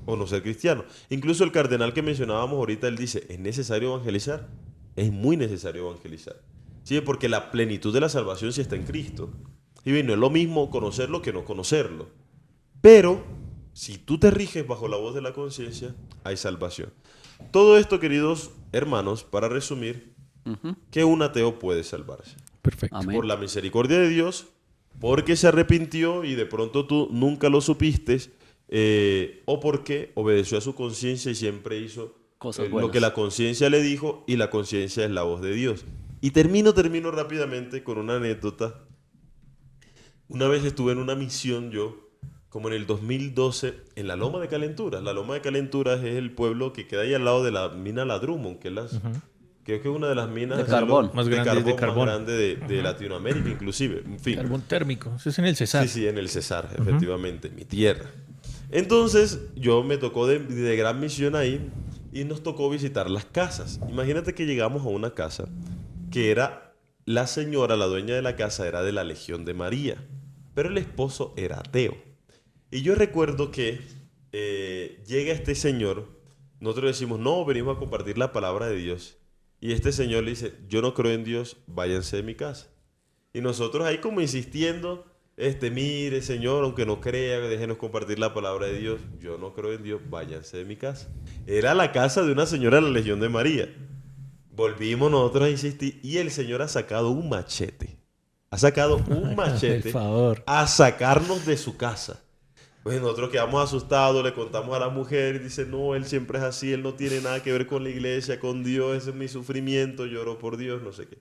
o no ser cristiano. Incluso el cardenal que mencionábamos ahorita, él dice, ¿es necesario evangelizar? Es muy necesario evangelizar. ¿Sí? Porque la plenitud de la salvación sí está en Cristo. Y no es lo mismo conocerlo que no conocerlo. Pero, si tú te riges bajo la voz de la conciencia, hay salvación. Todo esto, queridos hermanos, para resumir, que un ateo puede salvarse. Perfecto. Amén. Por la misericordia de Dios, porque se arrepintió y de pronto tú nunca lo supiste, o porque obedeció a su conciencia y siempre hizo Cosas lo buenas. que la conciencia le dijo, y la conciencia es la voz de Dios. Y termino rápidamente con una anécdota. Una vez estuve en una misión yo, como en el 2012, en la Loma de Calenturas. La Loma de Calenturas es el pueblo que queda ahí al lado de la mina La Drummond, que es creo que es una de las minas De carbón. Más grande de carbón. más grande de Latinoamérica, inclusive. En fin. Carbón térmico. Eso es en el Cesar. Sí, en el Cesar, efectivamente, mi tierra. Entonces, yo me tocó de gran misión ahí y nos tocó visitar las casas. Imagínate que llegamos a una casa que era, la señora, la dueña de la casa, era de la Legión de María, pero el esposo era ateo. Y yo recuerdo que llega este señor, nosotros decimos, no, venimos a compartir la palabra de Dios. Y este señor le dice, yo no creo en Dios, váyanse de mi casa. Y nosotros ahí como insistiendo, mire señor, aunque no crea, déjenos compartir la palabra de Dios. Yo no creo en Dios, váyanse de mi casa. Era la casa de una señora de la Legión de María. Volvimos nosotros a insistir y el señor ha sacado un machete. Ha sacado un machete Por favor. a sacarnos de su casa. Pues nosotros quedamos asustados, le contamos a la mujer y dice, no, él siempre es así, él no tiene nada que ver con la iglesia, con Dios, ese es mi sufrimiento, lloro por Dios, no sé qué.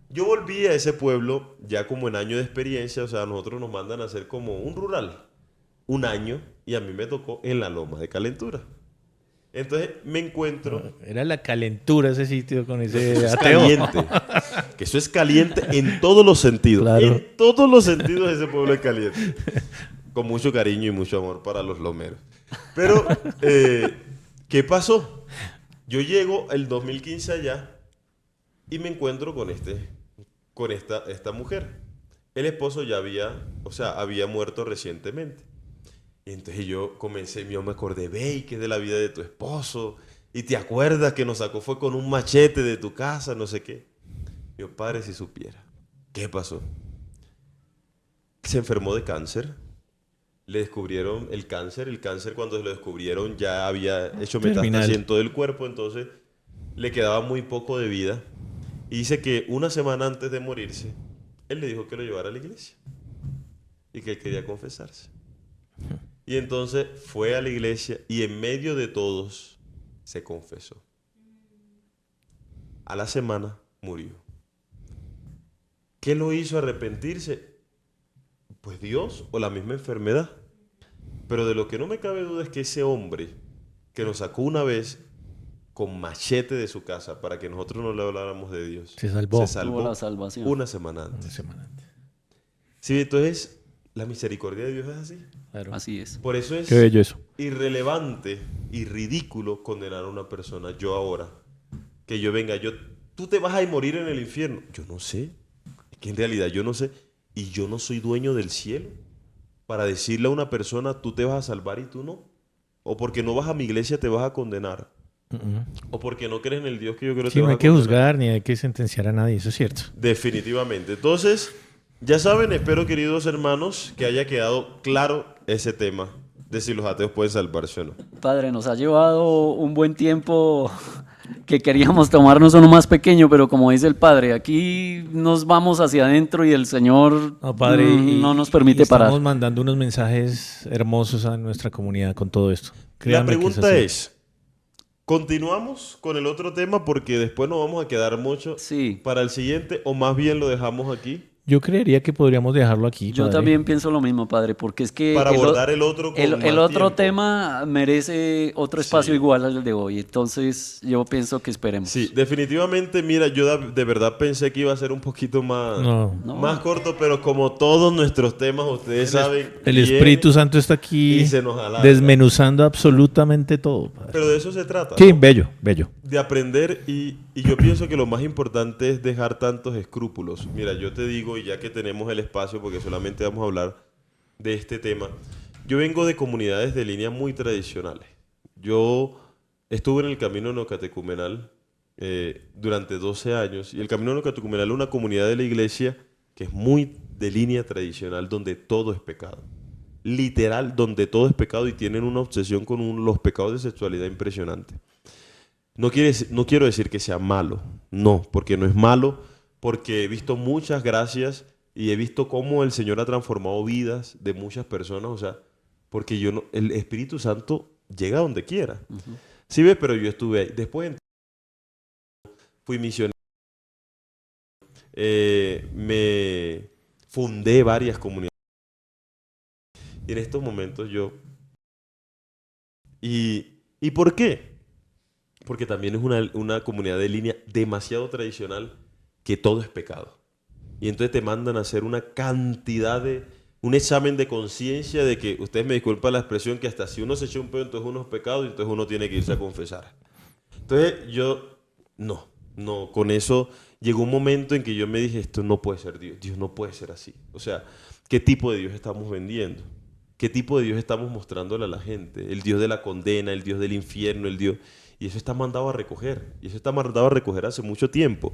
Yo volví a ese pueblo ya como en año de experiencia, o sea, nosotros nos mandan a hacer como un rural, un año, y a mí me tocó en la Loma de Calentura. Entonces me encuentro... Era la calentura ese sitio con ese Es ateo. caliente, que eso es caliente en todos los sentidos, Claro. en todos los sentidos ese pueblo es caliente. Con mucho cariño y mucho amor para los lomeros. Pero, ¿qué pasó? Yo llego el 2015 allá y me encuentro con esta mujer. El esposo ya había muerto recientemente. Y entonces yo me acordé, ve, que es de la vida de tu esposo. Y te acuerdas que nos sacó fue con un machete de tu casa, no sé qué. Mi padre, si supiera. ¿Qué pasó? Se enfermó de cáncer. Le descubrieron el cáncer. El cáncer, cuando lo descubrieron, ya había hecho metástasis en todo el cuerpo. Entonces, le quedaba muy poco de vida. Y dice que una semana antes de morirse, él le dijo que lo llevara a la iglesia. Y que él quería confesarse. Y entonces fue a la iglesia y en medio de todos se confesó. A la semana murió. ¿Qué lo hizo arrepentirse? Pues Dios o la misma enfermedad. Pero de lo que no me cabe duda es que ese hombre que nos sacó una vez con machete de su casa para que nosotros no le habláramos de Dios, Se salvó. Tuvo la salvación. una semana antes. Una semana antes. Sí, entonces la misericordia de Dios es así. Claro. Así es. Por eso es Qué bello eso. irrelevante y ridículo condenar a una persona. Yo ahora, que yo venga, tú te vas a morir en el infierno. Yo no sé. Es que en realidad yo no sé. Y yo no soy dueño del cielo para decirle a una persona, tú te vas a salvar y tú no. O porque no vas a mi iglesia te vas a condenar. O porque no crees en el Dios que yo creo que Sí, te no vas hay a que condenar. juzgar ni hay que sentenciar a nadie, eso es cierto. Definitivamente. Entonces, ya saben, espero, queridos hermanos, que haya quedado claro ese tema de si los ateos pueden salvarse o no. Padre, nos ha llevado un buen tiempo que queríamos tomarnos uno más pequeño, pero como dice el Padre, aquí nos vamos hacia adentro y el Señor No, padre, no nos permite parar. Estamos mandando unos mensajes hermosos a nuestra comunidad con todo esto. La Créanme que pregunta así. es, ¿continuamos con el otro tema porque después nos vamos a quedar mucho Sí. para el siguiente o más bien lo dejamos aquí Yo creería que podríamos dejarlo aquí. Yo padre. también pienso lo mismo, Padre, porque es que para abordar el otro con el más otro tiempo? tema merece otro espacio Sí. igual al de hoy. Entonces, yo pienso que esperemos. Sí, definitivamente, mira, yo de verdad pensé que iba a ser un poquito más, No. No. más corto, pero como todos nuestros temas, ustedes saben, El vienen Espíritu Santo está aquí y se nos alarga. desmenuzando absolutamente todo. Padre. Pero de eso se trata. Sí, ¿no? bello, bello. De aprender y yo pienso que lo más importante es dejar tantos escrúpulos. Mira, yo te digo, y ya que tenemos el espacio, porque solamente vamos a hablar de este tema, yo vengo de comunidades de línea muy tradicionales. Yo estuve en el Camino Neocatecumenal durante 12 años, y el Camino Neocatecumenal es una comunidad de la iglesia que es muy de línea tradicional, donde todo es pecado. Literal, donde todo es pecado y tienen una obsesión con los pecados de sexualidad impresionante. No quiero decir que sea malo, no, porque no es malo, porque he visto muchas gracias y he visto cómo el Señor ha transformado vidas de muchas personas, o sea, porque el Espíritu Santo llega donde quiera. ¿Sí ves? Pero yo estuve ahí. Después fui misionero, me fundé varias comunidades. Y en estos momentos ¿Y por qué? Porque también es una comunidad de línea demasiado tradicional que todo es pecado. Y entonces te mandan a hacer una cantidad un examen de conciencia de que, ustedes me disculpan la expresión, que hasta si uno se echa un pedo, entonces uno es pecado y entonces uno tiene que irse a confesar. Entonces no, con eso llegó un momento en que yo me dije, esto no puede ser Dios, Dios no puede ser así. O sea, ¿qué tipo de Dios estamos vendiendo? ¿Qué tipo de Dios estamos mostrándole a la gente? El Dios de la condena, el Dios del infierno, el Dios... Y eso está mandado a recoger. Y eso está mandado a recoger hace mucho tiempo.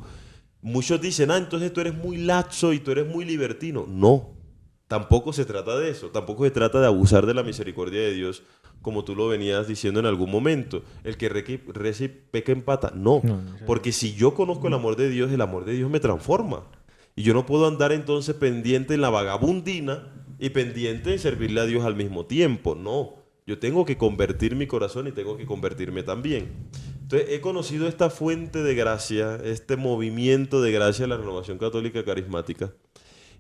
Muchos dicen, entonces tú eres muy laxo y tú eres muy libertino. No, tampoco se trata de eso. Tampoco se trata de abusar de la misericordia de Dios, como tú lo venías diciendo en algún momento. El que reza y peca empata. No, porque si yo conozco el amor de Dios me transforma. Y yo no puedo andar entonces pendiente en la vagabundina y pendiente en servirle a Dios al mismo tiempo. No, yo tengo que convertir mi corazón y tengo que convertirme también. Entonces he conocido esta fuente de gracia, este movimiento de gracia de la Renovación Católica Carismática,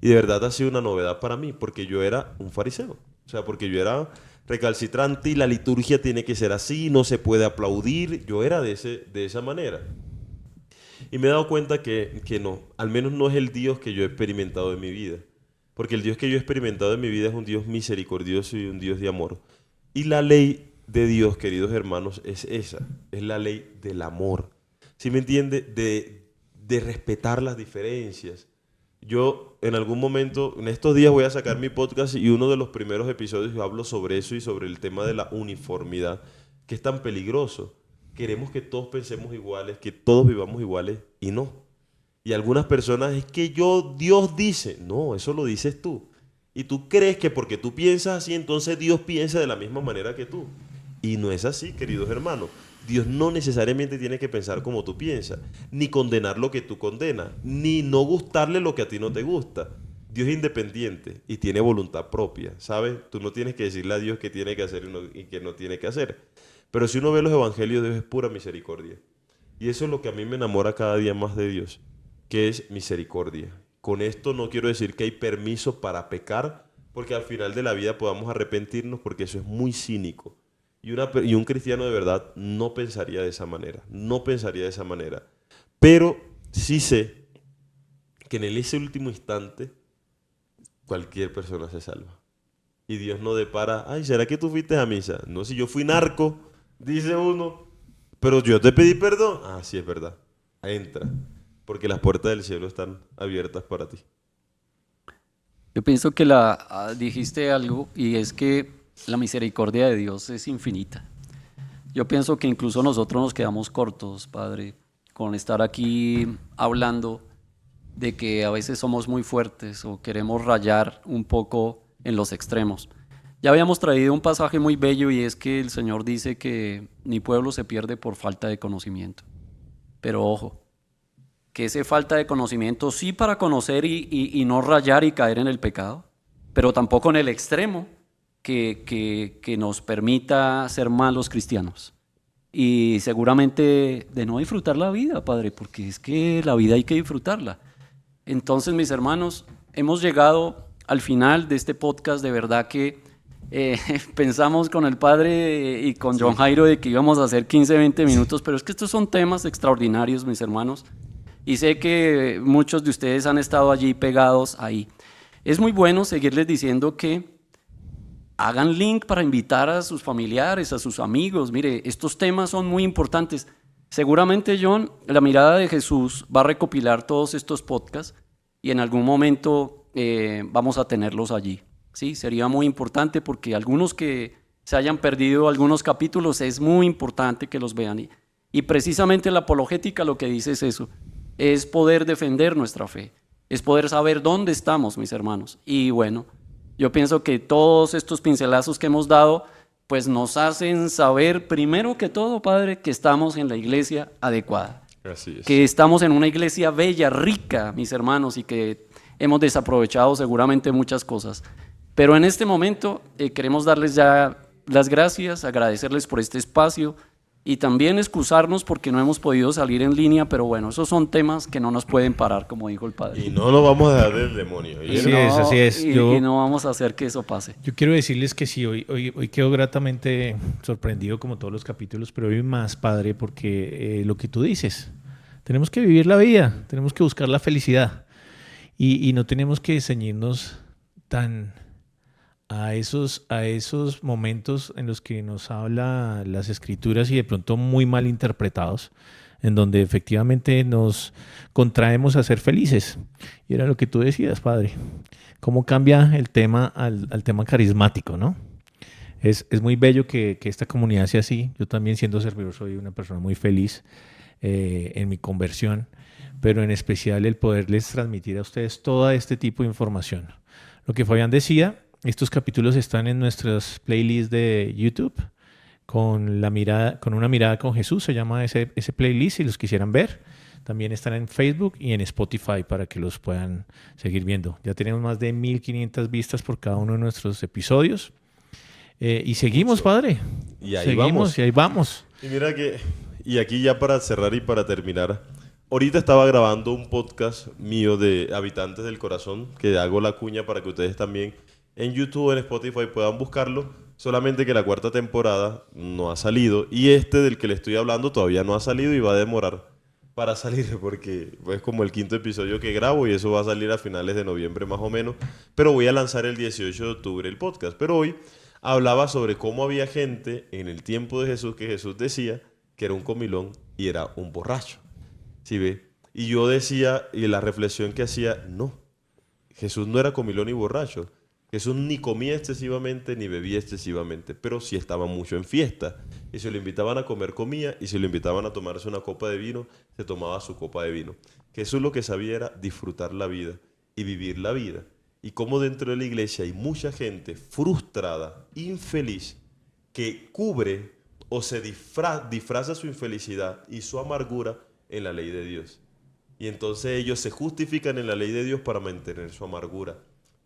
y de verdad ha sido una novedad para mí, porque yo era un fariseo. O sea, porque yo era recalcitrante y la liturgia tiene que ser así, no se puede aplaudir. Yo era de esa manera. Y me he dado cuenta que no, al menos no es el Dios que yo he experimentado en mi vida. Porque el Dios que yo he experimentado en mi vida es un Dios misericordioso y un Dios de amor. Y la ley de Dios, queridos hermanos, es esa, es la ley del amor. ¿Sí me entiende? De respetar las diferencias. Yo en algún momento, en estos días voy a sacar mi podcast y uno de los primeros episodios yo hablo sobre eso y sobre el tema de la uniformidad, que es tan peligroso. Queremos que todos pensemos iguales, que todos vivamos iguales y no. Y algunas personas es que Dios dice, no, eso lo dices tú. Y tú crees que porque tú piensas así, entonces Dios piensa de la misma manera que tú. Y no es así, queridos hermanos. Dios no necesariamente tiene que pensar como tú piensas, ni condenar lo que tú condenas, ni no gustarle lo que a ti no te gusta. Dios es independiente y tiene voluntad propia, ¿sabes? Tú no tienes que decirle a Dios qué tiene que hacer y qué no tiene que hacer. Pero si uno ve los evangelios, Dios es pura misericordia. Y eso es lo que a mí me enamora cada día más de Dios, que es misericordia. Con esto no quiero decir que hay permiso para porque al final de la vida podamos arrepentirnos, porque eso es muy cínico. Y un cristiano de verdad no pensaría de esa manera, no pensaría de esa manera. Pero sí sé que en ese último instante cualquier persona se salva. Y Dios no depara, ay, ¿será que tú fuiste a misa? No, si yo fui narco, dice uno, pero yo te pedí perdón. Ah, sí, es verdad, entra, porque las puertas del cielo están abiertas para ti. Yo pienso que dijiste algo y es que la misericordia de Dios es infinita. Yo pienso que incluso nosotros nos quedamos cortos, Padre, con estar aquí hablando de que a veces somos muy fuertes o queremos rayar un poco en los extremos. Ya habíamos traído un pasaje muy bello y es que el Señor dice que mi pueblo se pierde por falta de conocimiento. Pero ojo, que esa falta de conocimiento sí para conocer y no rayar y caer en el pecado, pero tampoco en el extremo que nos permita ser malos cristianos. Y seguramente de no disfrutar la vida, Padre, porque es que la vida hay que disfrutarla. Entonces, mis hermanos, hemos llegado al final de este podcast. De verdad que pensamos con el Padre y con John Jairo de que íbamos a hacer 15, 20 minutos, pero es que estos son temas extraordinarios, mis hermanos, y sé que muchos de ustedes han estado allí pegados ahí. Es muy bueno seguirles diciendo que hagan link para invitar a sus familiares, a sus amigos. Mire, estos temas son muy importantes. Seguramente, John, la mirada de Jesús va a recopilar todos estos podcasts y en algún momento vamos a tenerlos allí. Sí, sería muy importante porque algunos que se hayan perdido algunos capítulos es muy importante que los vean. Y precisamente la apologética lo que dice es eso, es poder defender nuestra fe, es poder saber dónde estamos, mis hermanos. Y bueno, yo pienso que todos estos pincelazos que hemos dado pues nos hacen saber primero que todo, Padre, que estamos en la iglesia adecuada. Así es. Que estamos en una iglesia bella, rica, mis hermanos, y que hemos desaprovechado seguramente muchas cosas. Pero en este momento queremos darles ya las gracias, agradecerles por este espacio y también excusarnos porque no hemos podido salir en línea, pero bueno, esos son temas que no nos pueden parar, como dijo el Padre. Y no nos vamos a dejar del demonio. Así es. Y no vamos a hacer que eso pase. Yo quiero decirles que sí, hoy quedo gratamente sorprendido como todos los capítulos, pero hoy más, Padre, porque lo que tú dices, tenemos que vivir la vida, tenemos que buscar la felicidad y no tenemos que ceñirnos tan a esos momentos en los que nos habla las escrituras y de pronto muy mal interpretados, en donde efectivamente nos contraemos a ser felices. Y era lo que tú decías, Padre. ¿Cómo cambia el tema al tema carismático, no? Es muy bello que esta comunidad sea así. Yo también, siendo servidor, soy una persona muy feliz en mi conversión, pero en especial el poderles transmitir a ustedes todo este tipo de información. Lo que Fabián decía, estos capítulos están en nuestras playlists de YouTube, con una mirada con Jesús, se llama ese playlist, si los quisieran ver. También están en Facebook y en Spotify para que los puedan seguir viendo. Ya tenemos más de 1,500 vistas por cada uno de nuestros episodios. Y seguimos, Padre. Y ahí seguimos vamos. Y ahí vamos. Y mira y aquí ya para cerrar y para terminar, ahorita estaba grabando un podcast mío de Habitantes del Corazón, que hago la cuña para que ustedes también en YouTube, en Spotify puedan buscarlo, solamente que la 4ª temporada no ha salido y del que le estoy hablando todavía no ha salido y va a demorar para salir porque es como el 5º episodio que grabo y eso va a salir a finales de noviembre más o menos, pero voy a lanzar el 18 de octubre el podcast. Pero hoy hablaba sobre cómo había gente en el tiempo de Jesús que Jesús decía que era un comilón y era un borracho. ¿Sí ve? Y yo decía, y la reflexión que hacía, no, Jesús no era comilón ni borracho. Jesús ni comía excesivamente ni bebía excesivamente, pero sí estaba mucho en fiesta. Y si lo invitaban a comer, comía, y si lo invitaban a tomarse una copa de vino, se tomaba su copa de vino. Jesús lo que sabía era disfrutar la vida y vivir la vida. Y como dentro de la iglesia hay mucha gente frustrada, infeliz, que cubre o se disfraza su infelicidad y su amargura en la ley de Dios. Y entonces ellos se justifican en la ley de Dios para mantener su amargura.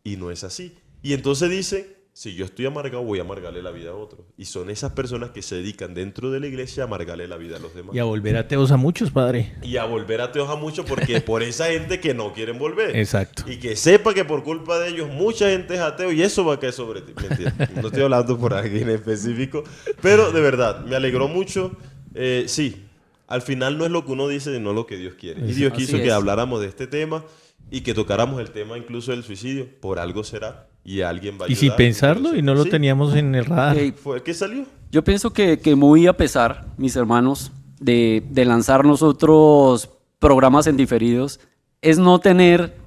Y no es así. Y entonces dicen, si yo estoy amargado, voy a amargarle la vida a otros. Y son esas personas que se dedican dentro de la iglesia a amargarle la vida a los demás. Y a volver ateos a muchos, padre. Y a volver ateos a muchos porque es por esa gente que no quieren volver. Exacto. Y que sepa que por culpa de ellos mucha gente es ateo y eso va a caer sobre ti. Mentira. No estoy hablando por alguien en específico. Pero de verdad, me alegró mucho. Sí, al final no es lo que uno dice, sino lo que Dios quiere. Y Dios quiso que habláramos de este tema y que tocáramos el tema incluso del suicidio. Por algo será. Y alguien va a ayudar. Y sin pensarlo, y no lo teníamos en el radar. ¿Fue qué salió? Yo pienso que muy a pesar, mis hermanos, de lanzar nosotros programas en diferidos, es no tener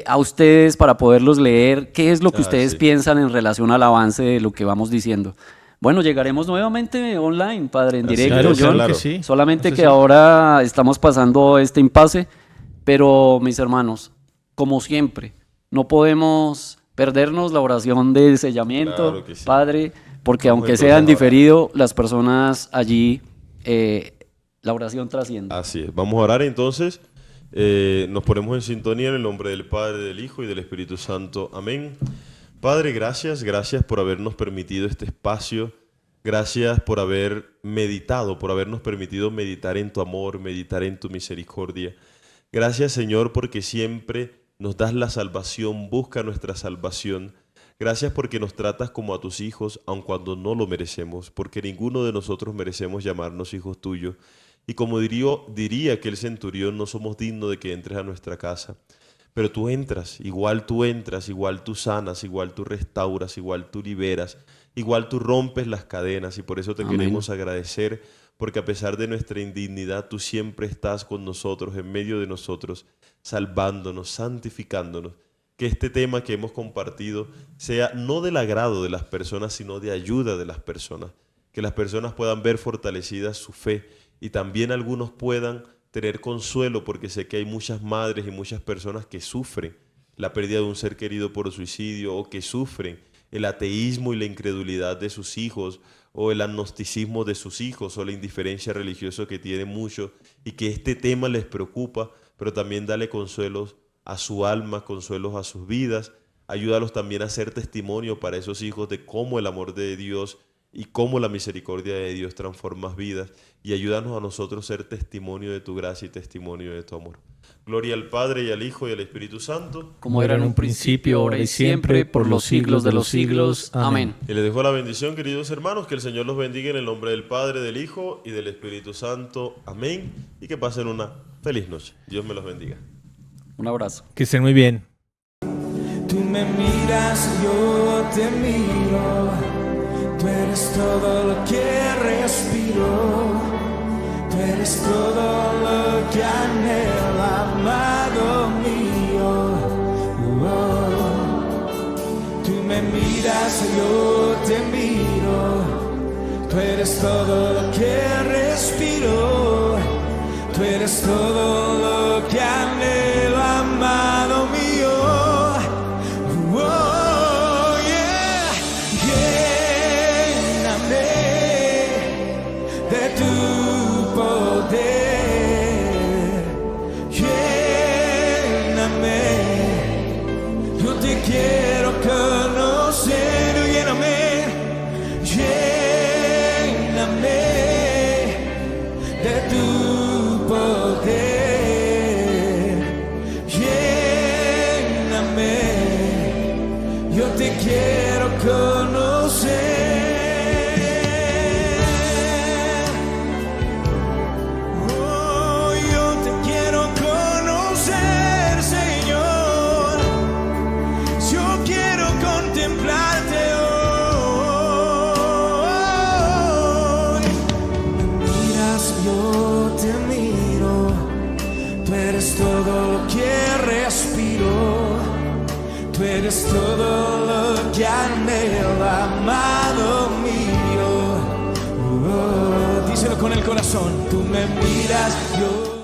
a ustedes para poderlos leer qué es lo que ustedes piensan en relación al avance de lo que vamos diciendo. Bueno, llegaremos nuevamente online, padre, en directo, John. Claro que sí. Solamente que ahora estamos pasando este impasse, pero mis hermanos, como siempre, no podemos perdernos la oración de sellamiento, claro sí. Padre, porque aunque sea en diferido, las personas allí, la oración trasciende. Así es. Vamos a orar entonces. Nos ponemos en sintonía en el nombre del Padre, del Hijo y del Espíritu Santo. Amén. Padre, gracias por habernos permitido este espacio. Gracias por haber meditado, por habernos permitido meditar en tu amor, meditar en tu misericordia. Gracias, Señor, porque siempre nos das la salvación, busca nuestra salvación. Gracias porque nos tratas como a tus hijos, aun cuando no lo merecemos, porque ninguno de nosotros merecemos llamarnos hijos tuyos. Y como diría aquel centurión, no somos dignos de que entres a nuestra casa. Pero tú entras, igual tú sanas, igual tú restauras, igual tú liberas, igual tú rompes las cadenas. Y por eso te queremos agradecer, porque a pesar de nuestra indignidad, tú siempre estás con nosotros, en medio de nosotros, salvándonos, santificándonos. Que este tema que hemos compartido sea no del agrado de las personas, sino de ayuda de las personas. Que las personas puedan ver fortalecida su fe y también algunos puedan tener consuelo, porque sé que hay muchas madres y muchas personas que sufren la pérdida de un ser querido por suicidio, o que sufren el ateísmo y la incredulidad de sus hijos, o el agnosticismo de sus hijos, o la indiferencia religiosa que tienen muchos, y que este tema les preocupa, pero también dale consuelos a su alma, consuelos a sus vidas. Ayúdalos también a ser testimonio para esos hijos de cómo el amor de Dios y cómo la misericordia de Dios transforma vidas, y ayúdanos a nosotros ser testimonio de tu gracia y testimonio de tu amor. Gloria al Padre y al Hijo y al Espíritu Santo, como era en un principio, ahora y siempre, por los siglos de los siglos. Amén. Y les dejo la bendición, queridos hermanos, que el Señor los bendiga en el nombre del Padre, del Hijo y del Espíritu Santo. Amén. Y que pasen una feliz noche. Dios me los bendiga. Un abrazo. Que estén muy bien. Tú me miras, yo te miro. Tú eres todo lo que respiro. Tú eres todo lo que anhela, amado mío. Tú me miras, yo te miro. Tú eres todo lo que respiro. Tú eres todo lo que anhelo, amado mío. Quiero conocer, lléname, lléname de tu poder, lléname, yo te quiero conocer. Oh, yo te quiero conocer, Señor. Yo quiero contemplarte, oh. todo lo que anhelo, amado mío. Díselo con el corazón. Tú me miras, yo